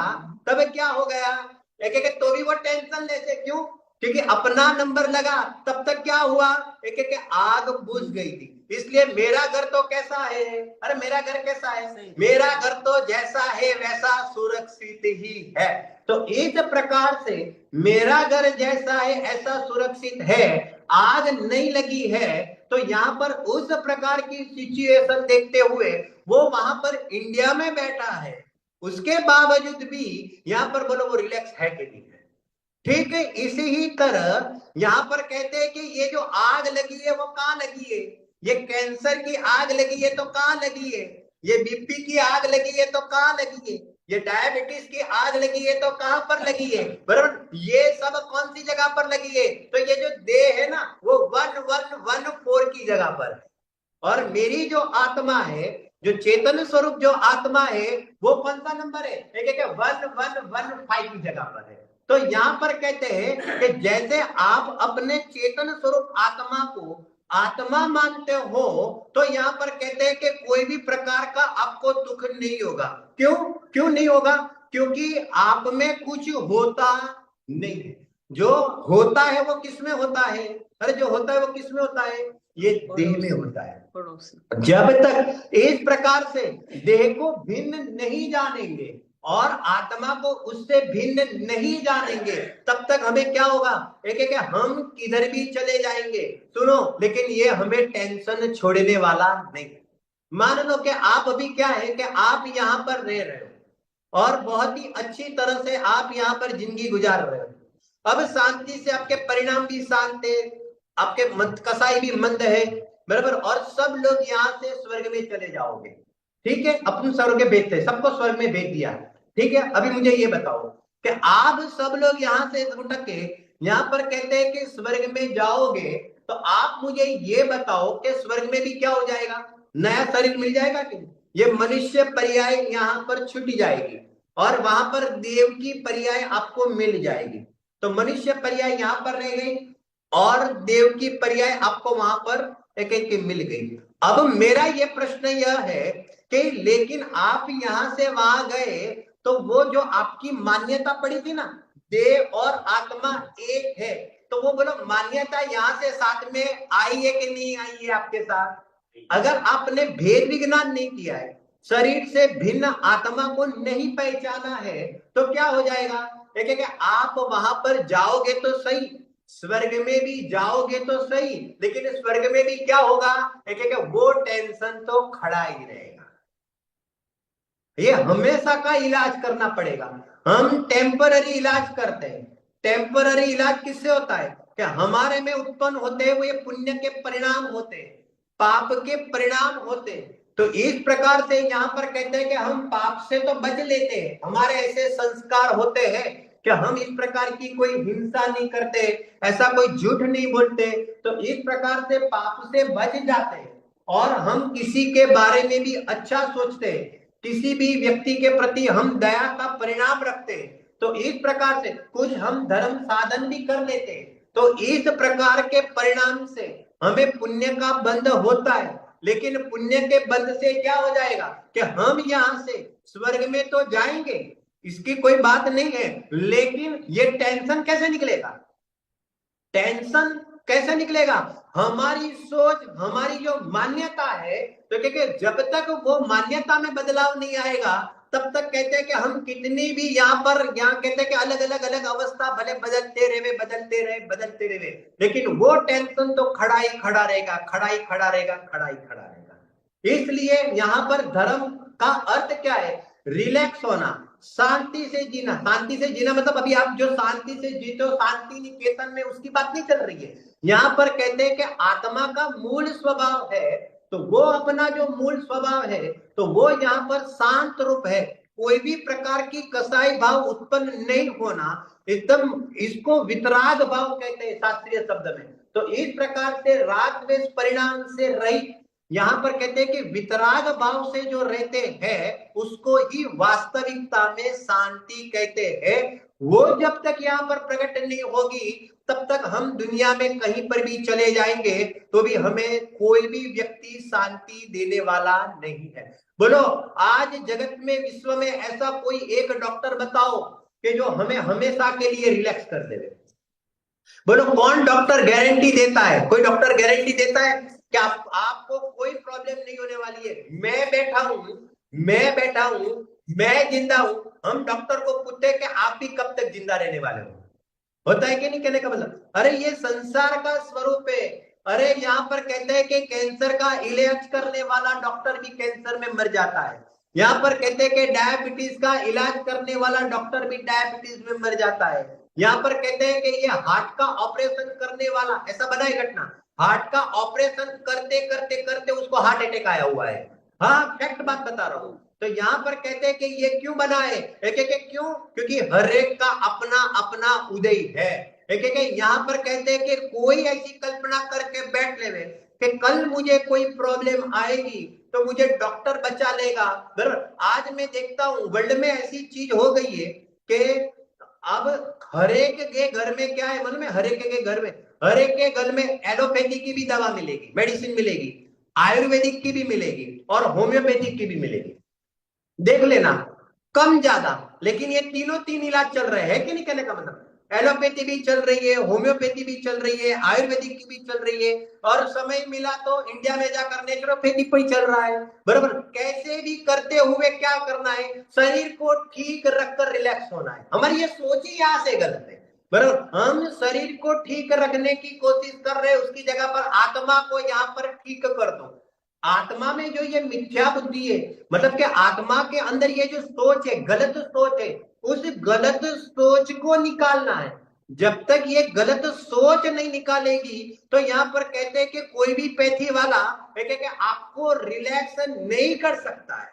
तब क्या हो गया? देखिए तो भी वो टेंशन लेते, क्यों? क्योंकि अपना नंबर लगा तब तक क्या हुआ? एक आग बुझ गई थी। इसलिए मेरा घर तो कैसा है? अरे मेरा घर कैसा है? मेरा घर तो जैसा है वैसा सुरक्षित ही है। तो इस प्रकार से मेरा घर जैसा है ऐसा सुरक्षित है, आग नहीं लगी है। तो यहाँ पर उस प्रकार की सिचुएशन देखते हुए वो वहां पर इंडिया में बैठा है, उसके बावजूद भी यहाँ पर बोलो वो रिलैक्स है कि नहीं है? ठीक है, इसी ही तरह यहां पर कहते हैं कि ये जो आग लगी है वो कहां लगी है? ये कैंसर की आग लगी है तो कहां लगी है? ये बीपी की आग लगी है तो कहां लगी है? ये डायबिटीज की आग लगी है तो कहां पर लगी है? बराबर, ये सब कौन सी जगह पर लगी है? तो ये जो देह है ना वो 1114 की जगह पर है। और मेरी जो आत्मा है, जो चेतन स्वरूप जो आत्मा है, वो कौन सा नंबर है? एक 1115 की जगह पर है। तो यहां पर कहते हैं कि जैसे आप अपने चेतन स्वरूप आत्मा को आत्मा मानते हो, तो यहां पर कहते हैं कि कोई भी प्रकार का आपको दुख नहीं होगा। क्यों? क्यों नहीं होगा? क्योंकि आप में कुछ होता नहीं है। जो होता है वो किस में होता है? अरे जो होता है वो किस में होता है? ये देह में होता है। जब तक इस प्रकार से देह को भिन्न नहीं जानेंगे और आत्मा को उससे भिन्न नहीं जानेंगे, तब तक हमें क्या होगा? एक हम किधर भी चले जाएंगे, सुनो, लेकिन ये हमें टेंशन छोड़ने वाला नहीं। मान लो कि आप अभी क्या है कि आप यहाँ पर रह रहे हो और बहुत ही अच्छी तरह से आप यहाँ पर जिंदगी गुजार रहे हो। अब शांति से आपके परिणाम भी शांत है, आपके मंद कसाई भी मंद है, बराबर, और सब लोग यहाँ से स्वर्ग में चले जाओगे। ठीक है, अपन स्वर्ग में भेजते, सबको स्वर्ग में भेज दिया। ठीक है, अभी मुझे ये बताओ कि आप सब लोग यहाँ से उठक के यहाँ पर कहते हैं कि स्वर्ग में जाओगे, तो आप मुझे ये बताओ कि स्वर्ग में भी क्या हो जाएगा? नया शरीर मिल जाएगा कि नहीं? ये मनुष्य पर्याय यहाँ पर छूट जाएगी और वहां पर देव की पर्याय आपको मिल जाएगी। तो मनुष्य पर्याय यहाँ पर रह गई और देव की पर्याय आपको वहां पर एक एक मिल गई। अब मेरा ये प्रश्न यह है कि लेकिन आप यहां से वहां गए तो वो जो आपकी मान्यता पड़ी थी ना, देह और आत्मा एक है, तो वो बोलो मान्यता यहाँ से साथ में आई है कि नहीं आई है आपके साथ? अगर आपने भेद विज्ञान नहीं किया है, शरीर से भिन्न आत्मा को नहीं पहचाना है, तो क्या हो जाएगा? देखिए आप वहां पर जाओगे तो सही, स्वर्ग में भी जाओगे तो सही, लेकिन स्वर्ग में भी क्या होगा? देखिए वो टेंशन तो खड़ा ही रहेगा। ये हमेशा का इलाज करना पड़ेगा। हम टेम्पररी इलाज करते हैं। टेम्पररी इलाज किससे होता है? कि हमारे में उत्पन्न होते हैं वो ये पुण्य के परिणाम होते हैं, पाप के परिणाम होते हैं। तो इस प्रकार से यहाँ पर कहते हैं कि हम पाप से तो बच लेते हैं, हमारे ऐसे संस्कार होते हैं कि हम इस प्रकार की कोई हिंसा नहीं करते, ऐसा कोई झूठ नहीं बोलते, तो इस प्रकार से पाप से बच जाते हैं और हम किसी के बारे में भी अच्छा सोचते हैं, किसी भी व्यक्ति के प्रति हम दया का परिणाम रखते हैं। तो इस प्रकार से कुछ हम धर्म साधन भी कर लेते हैं। तो इस प्रकार के परिणाम से हमें पुण्य का बंध होता है, लेकिन पुण्य के बंध से क्या हो जाएगा कि हम यहाँ से स्वर्ग में तो जाएंगे, इसकी कोई बात नहीं है, लेकिन ये टेंशन कैसे निकलेगा? टेंशन कैसे निकलेगा? हमारी सोच, हमारी जो मान्यता है, तो क्योंकि जब तक वो मान्यता में बदलाव नहीं आएगा, तब तक कहते हैं कि हम कितनी भी यहाँ कहते हैं कि अलग अलग अलग अवस्था भले बदलते रहे, बदलते रहे, बदलते रहे, लेकिन वो टेंशन तो खड़ा ही खड़ा रहेगा, खड़ा ही खड़ा रहेगा, खड़ा ही खड़ा रहेगा। इसलिए यहाँ पर धर्म का अर्थ क्या है? रिलैक्स होना, शांति से जीना। शांति से जीना मतलब अभी आप जो शांति से जीते हो शांति निकेतन में, उसकी बात नहीं चल रही है। यहाँ पर कहते हैं कि आत्मा का मूल स्वभाव है, तो वो अपना जो मूल स्वभाव है, तो वो यहाँ पर शांत रूप है। कोई भी प्रकार की कसाई भाव उत्पन्न नहीं होना, एकदम इसको वितराग भाव कहते हैं शास्त्रीय शब्द में। तो इस प्रकार से राग द्वेष परिणाम से रहित, यहाँ पर कहते हैं कि वितराग भाव से जो रहते हैं उसको ही वास्तविकता में शांति कहते हैं। वो जब तक यहाँ पर प्रकट नहीं होगी, तब तक हम दुनिया में कहीं पर भी चले जाएंगे तो भी हमें कोई भी व्यक्ति शांति देने वाला नहीं है। बोलो, आज जगत में, विश्व में ऐसा कोई एक डॉक्टर बताओ कि जो हमें हमेशा के लिए रिलैक्स कर देवे? बोलो, कौन डॉक्टर गारंटी देता है? कोई डॉक्टर गारंटी देता है कि आपको कोई प्रॉब्लम नहीं होने वाली है? मैं बैठा हूं, मैं बैठा हूं, मैं जिंदा हूं, हम डॉक्टर को पूछते हैं कि आप भी कब तक जिंदा रहने वाले हो? होता है कि नहीं? कहने का मतलब, अरे ये संसार का स्वरूप है। अरे यहाँ पर कहते हैं कि कैंसर का इलाज करने वाला डॉक्टर भी कैंसर में मर जाता है। यहाँ पर कहते हैं कि डायबिटीज का इलाज करने वाला डॉक्टर भी डायबिटीज में मर जाता है। यहाँ पर कहते हैं कि ये हार्ट का ऑपरेशन करने वाला, ऐसा बना है घटना, हार्ट का ऑपरेशन करते करते करते उसको हार्ट अटैक आया हुआ है। हाँ, फैक्ट बात बता रहा हूं। तो यहाँ पर कहते हैं कि ये क्यों बना है? एक एक क्यों? क्योंकि हर एक का अपना अपना उदय है। एक एक यहाँ पर कहते हैं कि कोई ऐसी कल्पना करके बैठ ले कि कल मुझे कोई प्रॉब्लम आएगी तो मुझे डॉक्टर बचा लेगा। आज मैं देखता हूं वर्ल्ड में ऐसी चीज हो गई है कि अब हर एक के घर में क्या है, मन में हर एक के घर में, हर एक के घर में एलोपैथी की भी दवा मिलेगी, मेडिसिन मिलेगी, आयुर्वेदिक की भी मिलेगी और होम्योपैथिक की भी मिलेगी। देख लेना, कम ज्यादा, लेकिन ये तीनों तीन इलाज चल रहे हैं कि नहीं? कहने का मतलब, एलोपैथी भी चल रही है, होम्योपैथी भी चल रही है, आयुर्वेदिक की भी चल रही है, और समय मिला तो इंडिया में जाकर नेचुरोपैथी पर चल रहा है। बराबर, कैसे भी करते हुए क्या करना है? शरीर को ठीक रखकर रिलैक्स होना है। हमारी ये सोच ही यहां से गलत है। बराबर, हम शरीर को ठीक रखने की कोशिश कर रहे हैं, उसकी जगह पर आत्मा को यहाँ पर ठीक कर दो। आत्मा में जो ये मिथ्या बुद्धि है, मतलब कि आत्मा के अंदर ये जो सोच है, गलत सोच है, उस गलत सोच को निकालना है। जब तक ये गलत सोच नहीं निकालेगी, तो यहाँ पर कहते हैं कि कोई भी पैथी वाला कि आपको रिलैक्स नहीं कर सकता है।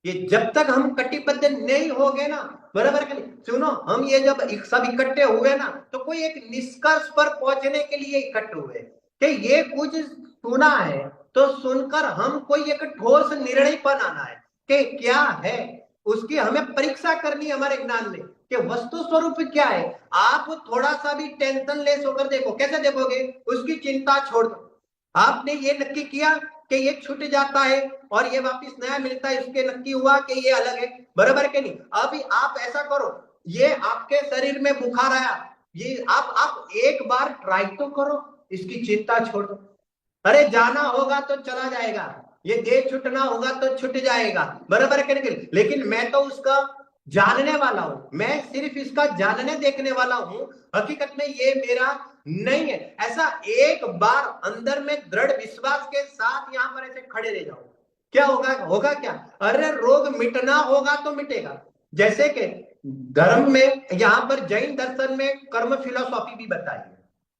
ये जब तक हम कटिबद्ध नहीं हो गए ना, बराबर के नहीं? सुनो, हम ये जब सब इकट्ठे हुए ना, तो कोई एक निष्कर्ष पर पहुंचने के लिए इकट्ठे हुए कि ये कुछ सुना है, तो सुनकर हम कोई एक ठोस निर्णय बनाना है कि क्या है, उसकी हमें परीक्षा करनी है हमारे ज्ञान में कि वस्तु स्वरूप क्या है। आप थोड़ा सा भी टेंशन लेस होकर देखो, कैसे देखोगे? उसकी चिंता छोड़ दो। आपने ये नक्की किया कि ये छूट जाता है और ये वापस नया मिलता है, इसके नक्की हुआ कि ये अलग है, बराबर के नहीं? अभी आप ऐसा करो, ये आपके शरीर में बुखार आया, ये आप एक बार ट्राई तो करो, इसकी चिंता छोड़ो। अरे जाना होगा तो चला जाएगा, ये देह छूटना होगा तो छूट जाएगा, बराबर के नहीं? लेकिन मैं तो उसका जानने वाला हूं, मैं सिर्फ इसका जानने देखने वाला हूं, हकीकत में ये मेरा नहीं है। ऐसा एक बार अंदर में दृढ़ विश्वास के साथ यहाँ पर ऐसे खड़े रह जाओ, क्या होगा? होगा क्या? अरे रोग मिटना होगा तो मिटेगा। जैसे कि धर्म में, यहाँ पर जैन दर्शन में कर्म फिलोसॉफी भी बताई है,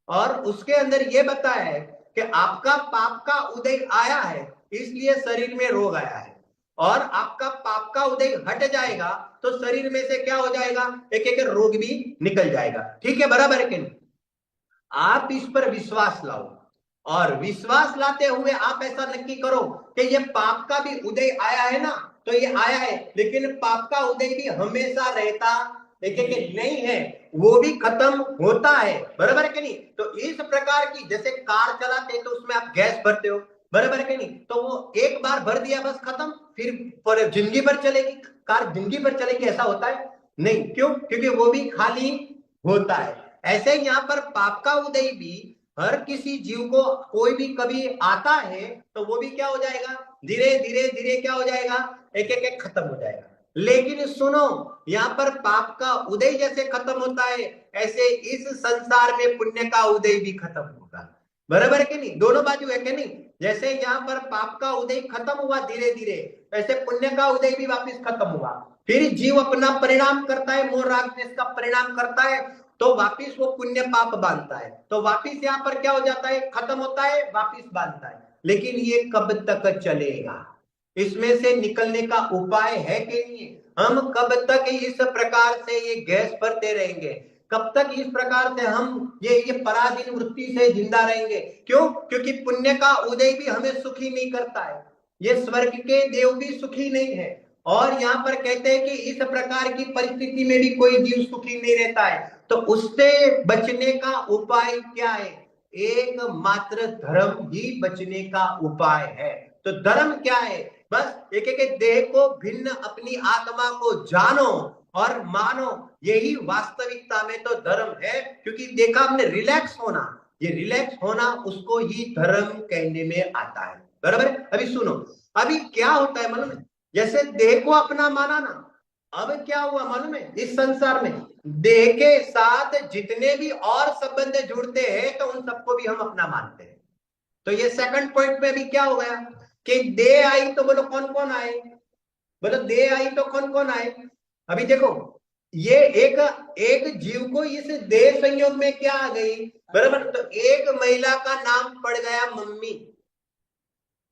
और उसके अंदर ये बताया है कि आपका पाप का उदय आया है, इसलिए शरीर में रोग आया है, और आपका पाप का उदय हट जाएगा तो शरीर में से क्या हो जाएगा? एक एक रोग भी निकल जाएगा। ठीक है, बराबर है कि नहीं? आप इस पर विश्वास लाओ, और विश्वास लाते हुए आप ऐसा नक्की करो कि ये पाप का भी उदय आया है ना, तो ये आया है, लेकिन पाप का उदय भी हमेशा रहता लेकिन नहीं है, वो भी खत्म होता है, बराबर है कि नहीं? तो इस प्रकार की, जैसे कार चलाते तो उसमें आप गैस भरते हो, बराबर है कि नहीं? तो वो एक बार भर दिया बस खत्म, फिर जिंदगी भर चलेगी कार, जिंदगी भर चलेगी, ऐसा होता है? नहीं, क्यों? क्योंकि वो भी खाली होता है। ऐसे यहाँ पर पाप का उदय भी हर किसी जीव को कोई भी कभी आता है तो वो भी क्या हो जाएगा, धीरे धीरे धीरे क्या हो जाएगा, एक एक एक खत्म हो जाएगा। लेकिन सुनो, यहाँ पर पाप का उदय जैसे खत्म होता है, ऐसे इस संसार में पुण्य का उदय भी खत्म होगा। बराबर है कि नहीं? दोनों बाजू है कि नहीं? जैसे यहाँ पर पाप का उदय खत्म हुआ धीरे धीरे, वैसे पुण्य का उदय भी वापस खत्म हुआ। फिर जीव अपना परिणाम करता है, मोह राग द्वेष का परिणाम करता है, तो वापिस वो पुण्य पाप बांधता है, तो वापिस यहाँ पर क्या हो जाता है, खत्म होता है, वापिस बांधता है। लेकिन ये कब तक चलेगा? इसमें से निकलने का उपाय है कि नहीं? हम कब तक इस प्रकार से ये गैस भरते रहेंगे? कब तक इस प्रकार से हम ये पराधीन वृत्ति से जिंदा रहेंगे? क्यों? क्योंकि पुण्य का उदय भी हमें सुखी नहीं करता है, ये स्वर्ग के देव भी सुखी नहीं है। और यहाँ पर कहते हैं कि इस प्रकार की परिस्थिति में भी कोई जीव सुखी नहीं रहता है, तो उससे बचने का उपाय क्या है? एकमात्र धर्म ही बचने का उपाय है। तो धर्म क्या है? बस एक एक देह को भिन्न अपनी आत्मा को जानो और मानो, यही वास्तविकता में तो धर्म है। क्योंकि देखा आपने, रिलैक्स होना, ये रिलैक्स होना उसको ही धर्म कहने में आता है। बराबर है? अभी सुनो, अभी क्या होता है मालूम है? जैसे देह को अपना माना ना, अब क्या हुआ मालूम है? इस संसार में देह के साथ जितने भी और संबंध जुड़ते हैं तो उन सबको भी हम अपना मानते हैं। तो ये सेकंड पॉइंट में भी क्या हो गया कि देह आई तो बोलो कौन कौन आए? बोलो देह आई तो कौन कौन आए? अभी देखो, ये एक एक जीव को इस देह संयोग में क्या आ गई? बराबर, तो एक महिला का नाम पड़ गया मम्मी,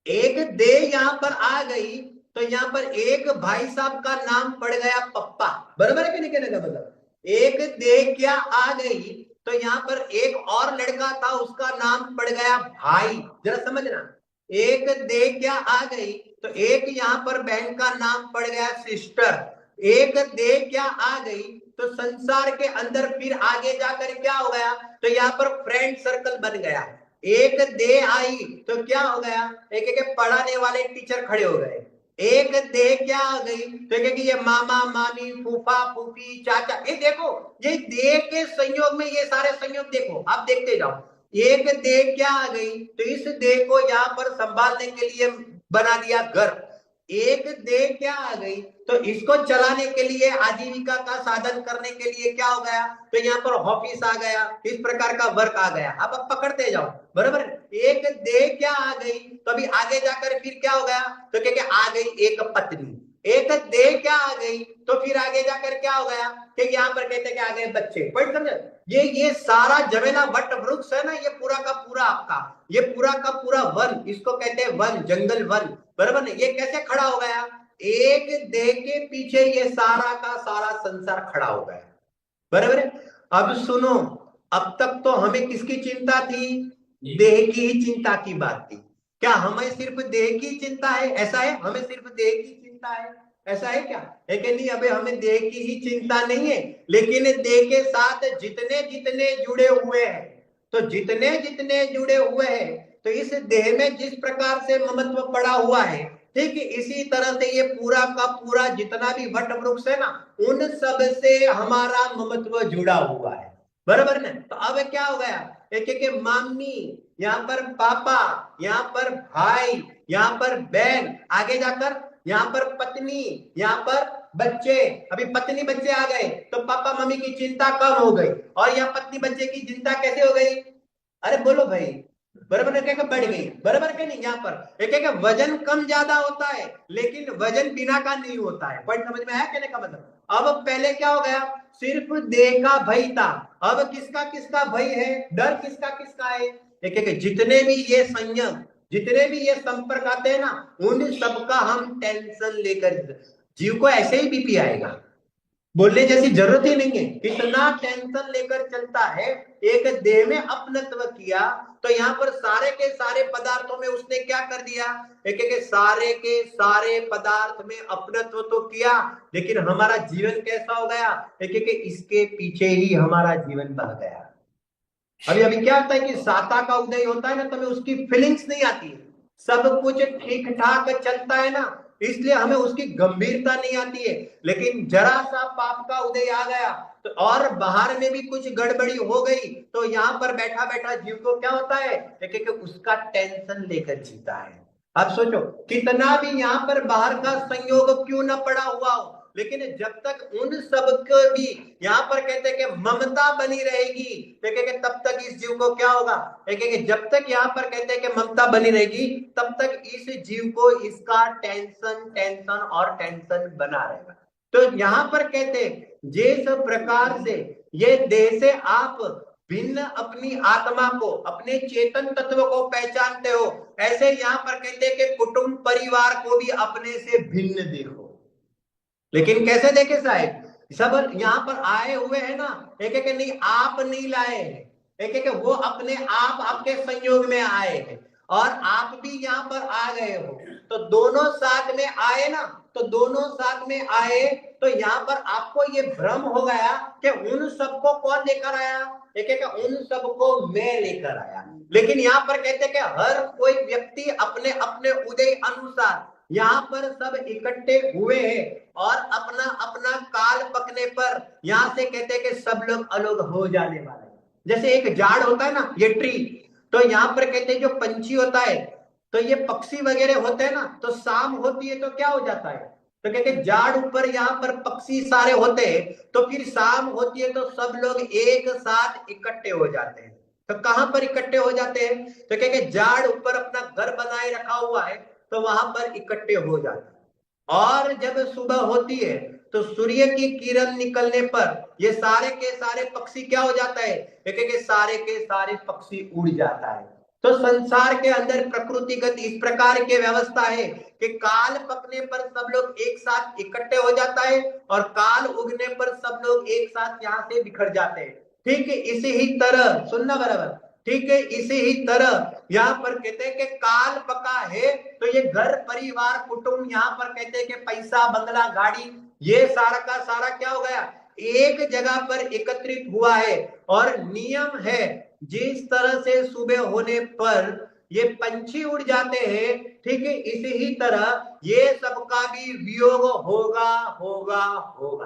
एक देह यहां पर आ गई तो यहां पर एक भाई साहब का नाम पड़ गया पप्पा। बराबर है कि नहीं कहने का मतलब? एक देह क्या आ गई तो यहां पर एक और लड़का था, उसका नाम पड़ गया भाई। जरा समझना, एक देह क्या आ गई तो एक यहां पर बहन का नाम पड़ गया सिस्टर। एक देह क्या आ गई तो संसार के अंदर फिर आगे जाकर क्या हो गया, तो यहाँ पर फ्रेंड सर्कल बन गया। एक देह आई तो क्या हो गया, एक एक पढ़ाने वाले टीचर खड़े हो गए। एक देह क्या आ गई तो एक ये मामा मामी फूफा फूफी चाचा, ये देखो, ये देह के संयोग में ये सारे संयोग देखो, आप देखते जाओ। एक देह क्या आ गई तो इस देह को यहाँ पर संभालने के लिए बना दिया घर। एक देह क्या आ गई तो इसको चलाने के लिए, आजीविका का साधन करने के लिए क्या हो गया, तो यहाँ पर ऑफिस आ गया, इस प्रकार का वर्क आ गया। अब आप पकड़ते जाओ। बराबर, एक देह क्या आ गई तो अभी आगे जाकर फिर क्या हो गया, तो क्या आ गई एक पत्नी। एक देह क्या आ गई तो फिर आगे जाकर क्या हो गया, कि यहाँ पर कहते कि आ गए बच्चे। पॉइंट समझे? ये सारा जमेला वट वृक्ष है ना, ये पूरा का पूरा आपका, ये पूरा का पूरा वन, इसको कहते हैं वन, जंगल वन। बराबर ना? ये कैसे खड़ा हो गया? एक देह के पीछे ये सारा का सारा संसार खड़ा हो गया। बराबर है? अब सुनो, अब तक तो हमें किसकी चिंता थी? देह की ही चिंता की बात थी। क्या हमें सिर्फ देह की चिंता है? ऐसा है, हमें सिर्फ देह की चिंता है, ऐसा है क्या? है कि नहीं? अबे हमें देह की ही चिंता नहीं है, लेकिन देह के साथ जितने जितने जुड़े हुए हैं, तो जितने जितने जुड़े हुए हैं, तो इस देह में जिस प्रकार से ममत्व पड़ा हुआ है, ठीक है, इसी तरह से ये पूरा का पूरा जितना भी वट वृक्ष है ना, उन सब से हमारा ममत्व जुड़ा हुआ है। बराबर ना? तो अब क्या हो गया, एक एक मामी, यहाँ पर पापा, यहाँ पर भाई, यहाँ पर बहन, आगे जाकर यहाँ पर पत्नी, यहाँ पर बच्चे। अभी पत्नी बच्चे आ गए तो पापा मम्मी की चिंता कम हो गई, और यहाँ पत्नी बच्चे की चिंता कैसे हो गई? अरे बोलो भाई, बराबर है क्या? बढ़ गई। बराबर के नहीं? यहाँ पर एक एक वजन कम ज्यादा होता है, लेकिन वजन बिना का नहीं होता है। पॉइंट समझ में आया कहने का मतलब? अब पहले क्या हो गया, सिर्फ देह का भय था, अब किसका किसका भय है, डर किसका किसका है? एक एक जितने भी ये संयम, जितने भी ये संपर्क आते हैं ना, उन सबका हम टेंशन लेकर, जीव को ऐसे ही बीपी आएगा, बोलने जैसी जरूरत ही नहीं है, इतना टेंशन लेकर चलता है। एक देह में अपनत्व किया तो यहाँ पर सारे के सारे पदार्थों में उसने क्या कर दिया, एक एक सारे के सारे पदार्थ में अपनत्व तो किया, लेकिन हमारा जीवन कैसा हो गया, एक एक इसके पीछे ही हमारा जीवन बह गया। अभी अभी क्या होता है कि साता का उदय होता है ना, तो हमें उसकी फीलिंग्स नहीं आती है, सब कुछ ठीक ठाक चलता है ना, इसलिए हमें उसकी गंभीरता नहीं आती है। लेकिन जरा सा पाप का उदय आ गया तो और बाहर में भी कुछ गड़बड़ी हो गई तो यहाँ पर बैठा बैठा जीव को क्या होता है कि उसका टेंशन लेकर जीता है। अब सोचो कितना भी यहाँ पर बाहर का संयोग क्यों ना पड़ा हुआ हो, लेकिन जब तक उन सब को भी यहाँ पर कहते हैं कि ममता बनी रहेगी, देखेंगे तब तक इस जीव को क्या होगा, देखेंगे जब तक यहाँ पर कहते हैं कि ममता बनी रहेगी तब तक इस जीव को इसका टेंशन टेंशन और टेंशन बना रहेगा। तो यहाँ पर कहते हैं जिस प्रकार से ये देह से आप भिन्न अपनी आत्मा को अपने चेतन तत्व को पहचानते हो, ऐसे यहाँ पर कहते हैं कि कुटुंब परिवार को भी अपने से भिन्न देखो। लेकिन कैसे देखे साहब, सब यहाँ पर आए हुए हैं ना, एक एक नहीं आप नहीं लाए हैं, एक एक वो अपने आप आपके संयोग में आए हैं और आप भी यहाँ पर आ गए हो, तो दोनों साथ में आए ना, तो दोनों साथ में आए तो यहाँ पर आपको ये भ्रम हो गया कि उन सबको कौन लेकर आया, एक एक उन सबको मैं लेकर आया। लेकिन यहाँ पर कहते हैं कि हर कोई व्यक्ति अपने अपने उदय अनुसार यहाँ पर सब इकट्ठे हुए हैं और अपना अपना काल पकने पर यहाँ से कहते हैं कि सब लोग अलग हो जाने वाले हैं। जैसे एक झाड़ होता है ना, ये ट्री, तो यहाँ पर कहते हैं जो पंछी होता है, तो ये पक्षी वगैरह होते हैं ना, तो शाम होती है तो क्या हो जाता है, तो कहते हैं झाड़ ऊपर यहाँ पर पक्षी सारे होते हैं, तो फिर शाम होती है तो सब लोग एक साथ इकट्ठे हो जाते हैं। तो कहां पर इकट्ठे हो जाते हैं, तो कहते झाड़ ऊपर अपना घर बनाए रखा हुआ है तो वहां पर इकट्ठे हो जाते हैं। और जब सुबह होती है तो सूर्य की किरण निकलने पर ये सारे के सारे पक्षी क्या हो जाता है, के सारे के सारे पक्षी उड़ जाता है। तो संसार के अंदर प्रकृतिगत इस प्रकार की व्यवस्था है कि काल पकने पर सब लोग एक साथ इकट्ठे हो जाता है और काल उगने पर सब लोग एक साथ यहाँ से बिखर जाते हैं। ठीक है, इसी ही तरह सुनना बराबर, ठीक है, इसी ही तरह यहाँ पर कहते हैं कि काल पका है तो ये घर परिवार कुटुंब यहाँ पर कहते हैं कि पैसा बंगला गाड़ी ये सारा का सारा क्या हो गया, एक जगह पर एकत्रित हुआ है। और नियम है जिस तरह से सुबह होने पर ये पंछी उड़ जाते हैं, ठीक है, इसी ही तरह ये सबका भी वियोग होगा होगा होगा।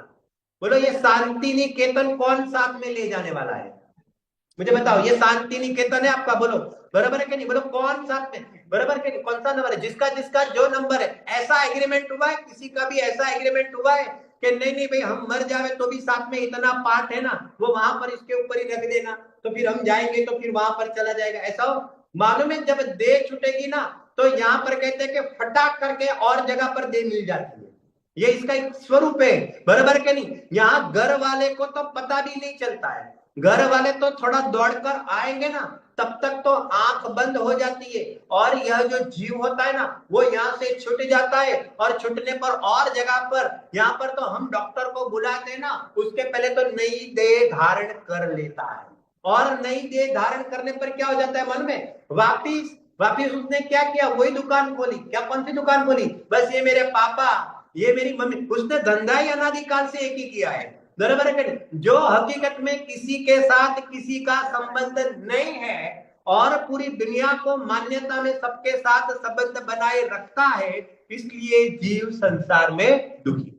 बोलो ये शांति निकेतन कौन साथ में ले जाने वाला है, मुझे बताओ, ये शांति निकेतन है आपका, बोलो बराबर है कि नहीं, बोलो कौन साथ में, बराबर के नहीं, कौन सा नंबर है, जिसका जिसका जो नंबर है, ऐसा एग्रीमेंट हुआ है, किसी का भी ऐसा एग्रीमेंट हुआ है कि नहीं नहीं भाई हम मर जावे तो भी साथ में इतना पार्ट है ना वो वहां पर इसके ऊपर ही रख देना, तो फिर हम जाएंगे तो फिर वहां पर चला जाएगा, ऐसा हो? मालूम है जब देह छुटेगी ना तो यहाँ पर कहते हैं कि फटाक करके और जगह पर देह मिल जाती है, ये इसका एक स्वरूप है, बराबर के नहीं। यहाँ घर वाले को तो पता भी नहीं चलता है, घर वाले तो थोड़ा दौड़कर आएंगे ना तब तक तो आंख बंद हो जाती है और यह जो जीव होता है ना वो यहाँ से छूट जाता है और छूटने पर और जगह पर यहाँ पर तो हम डॉक्टर को बुलाते हैं ना, उसके पहले तो नई देह धारण कर लेता है और नई देह धारण करने पर क्या हो जाता है, मन में वापिस वापिस उसने क्या किया, वही दुकान खोली, क्या कौन सी दुकान खोली, बस ये मेरे पापा ये मेरी मम्मी, उसने धंधा ही अनादिकाल से एक ही किया है, बराबर है, जो हकीकत में किसी के साथ किसी का संबंध नहीं है और पूरी दुनिया को मान्यता में सबके साथ संबंध बनाए रखता है, इसलिए जीव संसार में दुखी।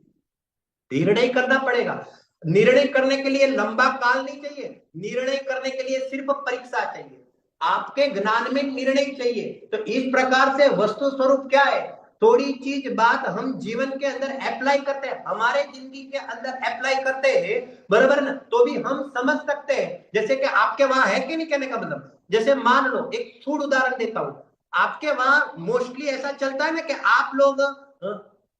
निर्णय करना पड़ेगा, निर्णय करने के लिए लंबा काल नहीं चाहिए, निर्णय करने के लिए सिर्फ परीक्षा चाहिए, आपके ज्ञान में निर्णय चाहिए। तो इस प्रकार से वस्तु स्वरूप क्या है, थोड़ी चीज बात हम जीवन के अंदर अप्लाई करते हैं, हमारे जिंदगी के अंदर अप्लाई करते हैं, बराबर ना, तो भी हम समझ सकते हैं। जैसे कि आपके वहां है कि नहीं, कहने का मतलब, जैसे मान लो एक छोड़ उदाहरण देता हूं, आपके वहां मोस्टली ऐसा चलता है ना कि आप लोग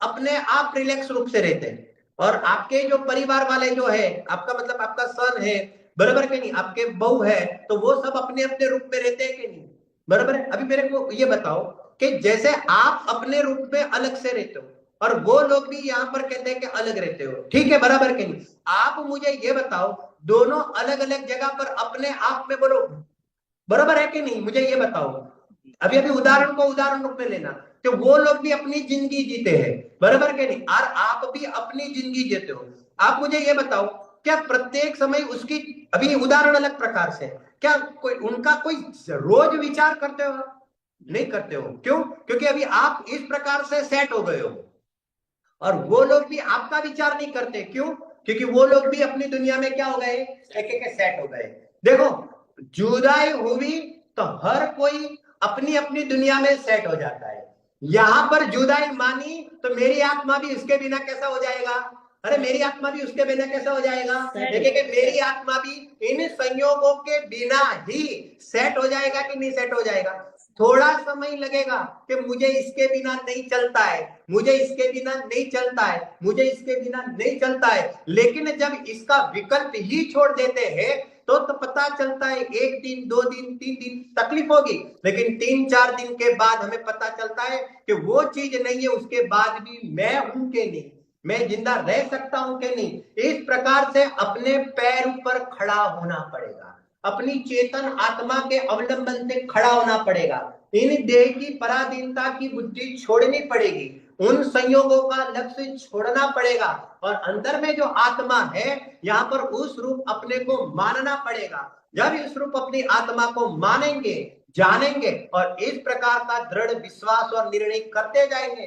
अपने आप रिलैक्स रूप से रहते हैं और आपके जो परिवार वाले जो है, आपका मतलब आपका सन है, बराबर के नहीं, आपके बहू है, तो वो सब अपने अपने रूप में रहते हैं कि नहीं, बराबर है। अभी मेरे को ये बताओ कि जैसे आप अपने रूप में अलग से रहते हो और वो लोग भी यहाँ पर कहते हैं कि अलग रहते हो, ठीक है, बराबर के नहीं, आप मुझे ये बताओ दोनों अलग अलग जगह पर अपने आप में बोलो, बराबर है कि नहीं, मुझे ये बताओ, अभी अभी उदाहरण को उदाहरण रूप में लेना कि वो लोग भी अपनी जिंदगी जीते हैं, बराबर के नहीं, और आप भी अपनी जिंदगी जीते हो। आप मुझे ये बताओ क्या प्रत्येक समय उसकी, अभी उदाहरण अलग प्रकार से, क्या कोई उनका कोई रोज विचार करते हो, नहीं करते हो। क्यों? क्योंकि अभी आप इस प्रकार से सेट हो गए हो और वो लोग भी आपका विचार नहीं करते। क्यों? क्योंकि वो लोग भी अपनी दुनिया में क्या हो गए, एक एक सेट हो गए। देखो, जुदाई हुई तो हर कोई अपनी अपनी दुनिया में सेट हो जाता है। यहां पर जुदाई मानी तो मेरी आत्मा भी उसके बिना कैसा हो जाएगा, अरे मेरी आत्मा भी उसके बिना कैसा हो जाएगा। देखिए कि मेरी आत्मा भी इन संयोगों के बिना ही सेट हो जाएगा कि नहीं सेट हो जाएगा। थोड़ा समय लगेगा कि मुझे इसके बिना नहीं चलता है, मुझे इसके बिना नहीं चलता है, मुझे इसके बिना नहीं चलता है। लेकिन जब इसका विकल्प ही छोड़ देते हैं तो पता चलता है 1 दिन 2 दिन 3 दिन तकलीफ होगी, लेकिन 3-4 दिन के बाद हमें पता चलता है कि वो चीज नहीं है, उसके बाद भी मैं हूं कि नहीं, मैं जिंदा रह सकता हूं कि नहीं। इस प्रकार से अपने पैर पर खड़ा होना पड़ेगा, अपनी चेतन आत्मा के अवलंबन से खड़ा होना पड़ेगा। इन देह की पराधीनता की बुद्धि छोड़नी पड़ेगी, उन संयोगों का लक्ष्य छोड़ना पड़ेगा और अंदर में जो आत्मा है यहाँ पर उस रूप अपने को मानना पड़ेगा। जब इस रूप अपनी आत्मा को मानेंगे, जानेंगे और इस प्रकार का दृढ़ विश्वास और निर्णय करते जाएंगे,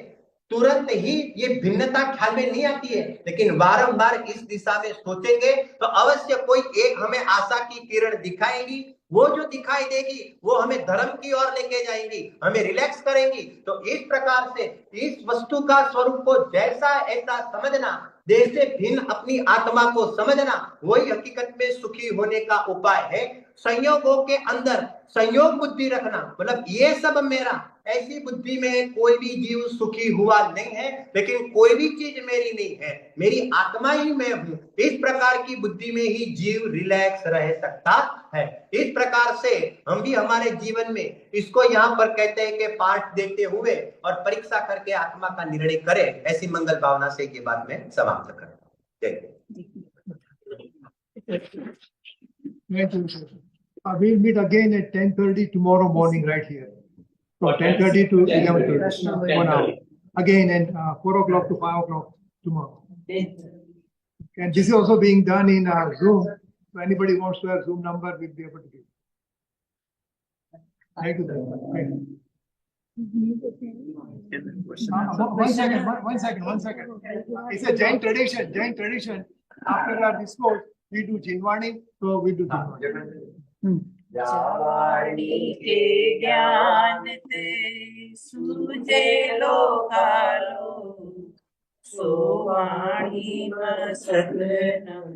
तुरंत ही ये भिन्नता ख्याल में नहीं आती है, लेकिन बारंबार इस दिशा में सोचेंगे तो अवश्य कोई एक हमें आशा की किरण दिखाएगी। वो जो दिखाई देगी वो हमें धर्म की ओर लेके जाएंगी, हमें रिलैक्स करेंगी। तो इस प्रकार से इस वस्तु का स्वरूप को जैसा ऐसा समझना, देह से भिन्न अपनी आत्मा को समझना, वही हकीकत में सुखी होने का उपाय है। संयोगों के अंदर संयोग बुद्धि रखना, मतलब ये सब मेरा, ऐसी बुद्धि में कोई भी जीव सुखी हुआ नहीं है, लेकिन कोई भी चीज मेरी नहीं है, मेरी आत्मा ही मैं हूं। इस प्रकार की बुद्धि में ही जीव रिलैक्स रह सकता है। इस प्रकार से हम भी हमारे जीवन में इसको यहाँ पर कहते हैं कि पाठ देते हुए और परीक्षा करके आत्मा का निर्णय करें। ऐसी मंगल भावना से ये बात में समाप्त करें। We'll meet again at 10:30 tomorrow morning right here. From 10:30 to 11:30, 1 hour. Again at 4 o'clock to 5 o'clock tomorrow. And this is also being done in Zoom. So anybody wants to have Zoom number, we'll be able to give. Thank you. One second. It's a Jain tradition. After our discourse, we do Jinwani, so we do Jinwani. जावाणी के ज्ञान ते सूझे लोकालो सोवाणी मसदनम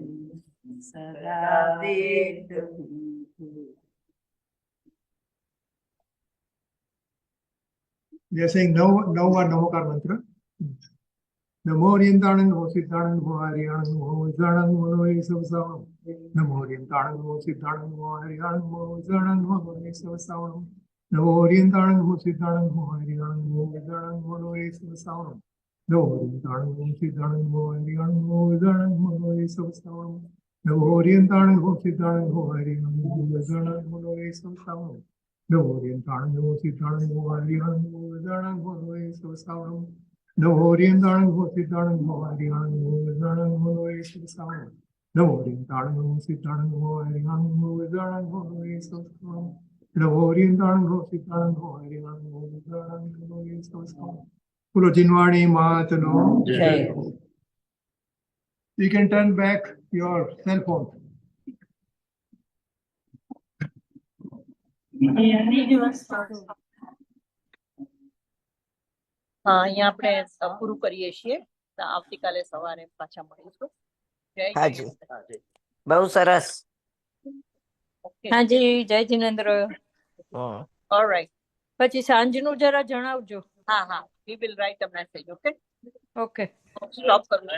सदा वेदहु। We are saying Namaskar mantra. Namo Orientanang Namo Siddhanang Namo Hariyanang Namo Vizhanang Namo Esavasavanam. Namo Orientanang Namo Siddhanang Namo Hariyanang Namo Vizhanang Namo Esavasavanam. Namo Orientanang Namo Siddhanang Namo Hariyanang Namo Vizhanang Namo Esavasavanam. Namo Orientanang Namo Siddhanang Namo Hariyanang Namo Vizhanang Namo Esavasavanam. Namo Orientanang Namo Siddhanang Namo Hariyanang Namo Vizhanang Namo Esavasavanam. Namo Orientanang Namo Siddhanang Namo Hariyanang Namo Vizhanang Namo Esavasavanam. Namo Orientanang Namo Siddhanang Namo Hariyanang Namo Vizhanang Namo Esavasavanam. Namo Orientanang Namo Siddhanang Namo Hariyanang Namo Vizhanang Namo Esavasavanam. Namo Orientanang Namo Siddhanang Namo Hariyanang Namo Vizhanang Namo Esavasavanam. Puro Jinwani Mahatano. You can turn back your cell phone. અહીંયા આપણે પૂરું કરીએ છીએ, આવતીકાલે સવારે પાછા મળીશું. હાજી, બહુ સરસ. હાજી, જય જિનેન્દ્ર. ઓલરાઈટ, પછી સાંજનું જરા જણાવજો. હા, we will write a message. Okay. Stop કરું.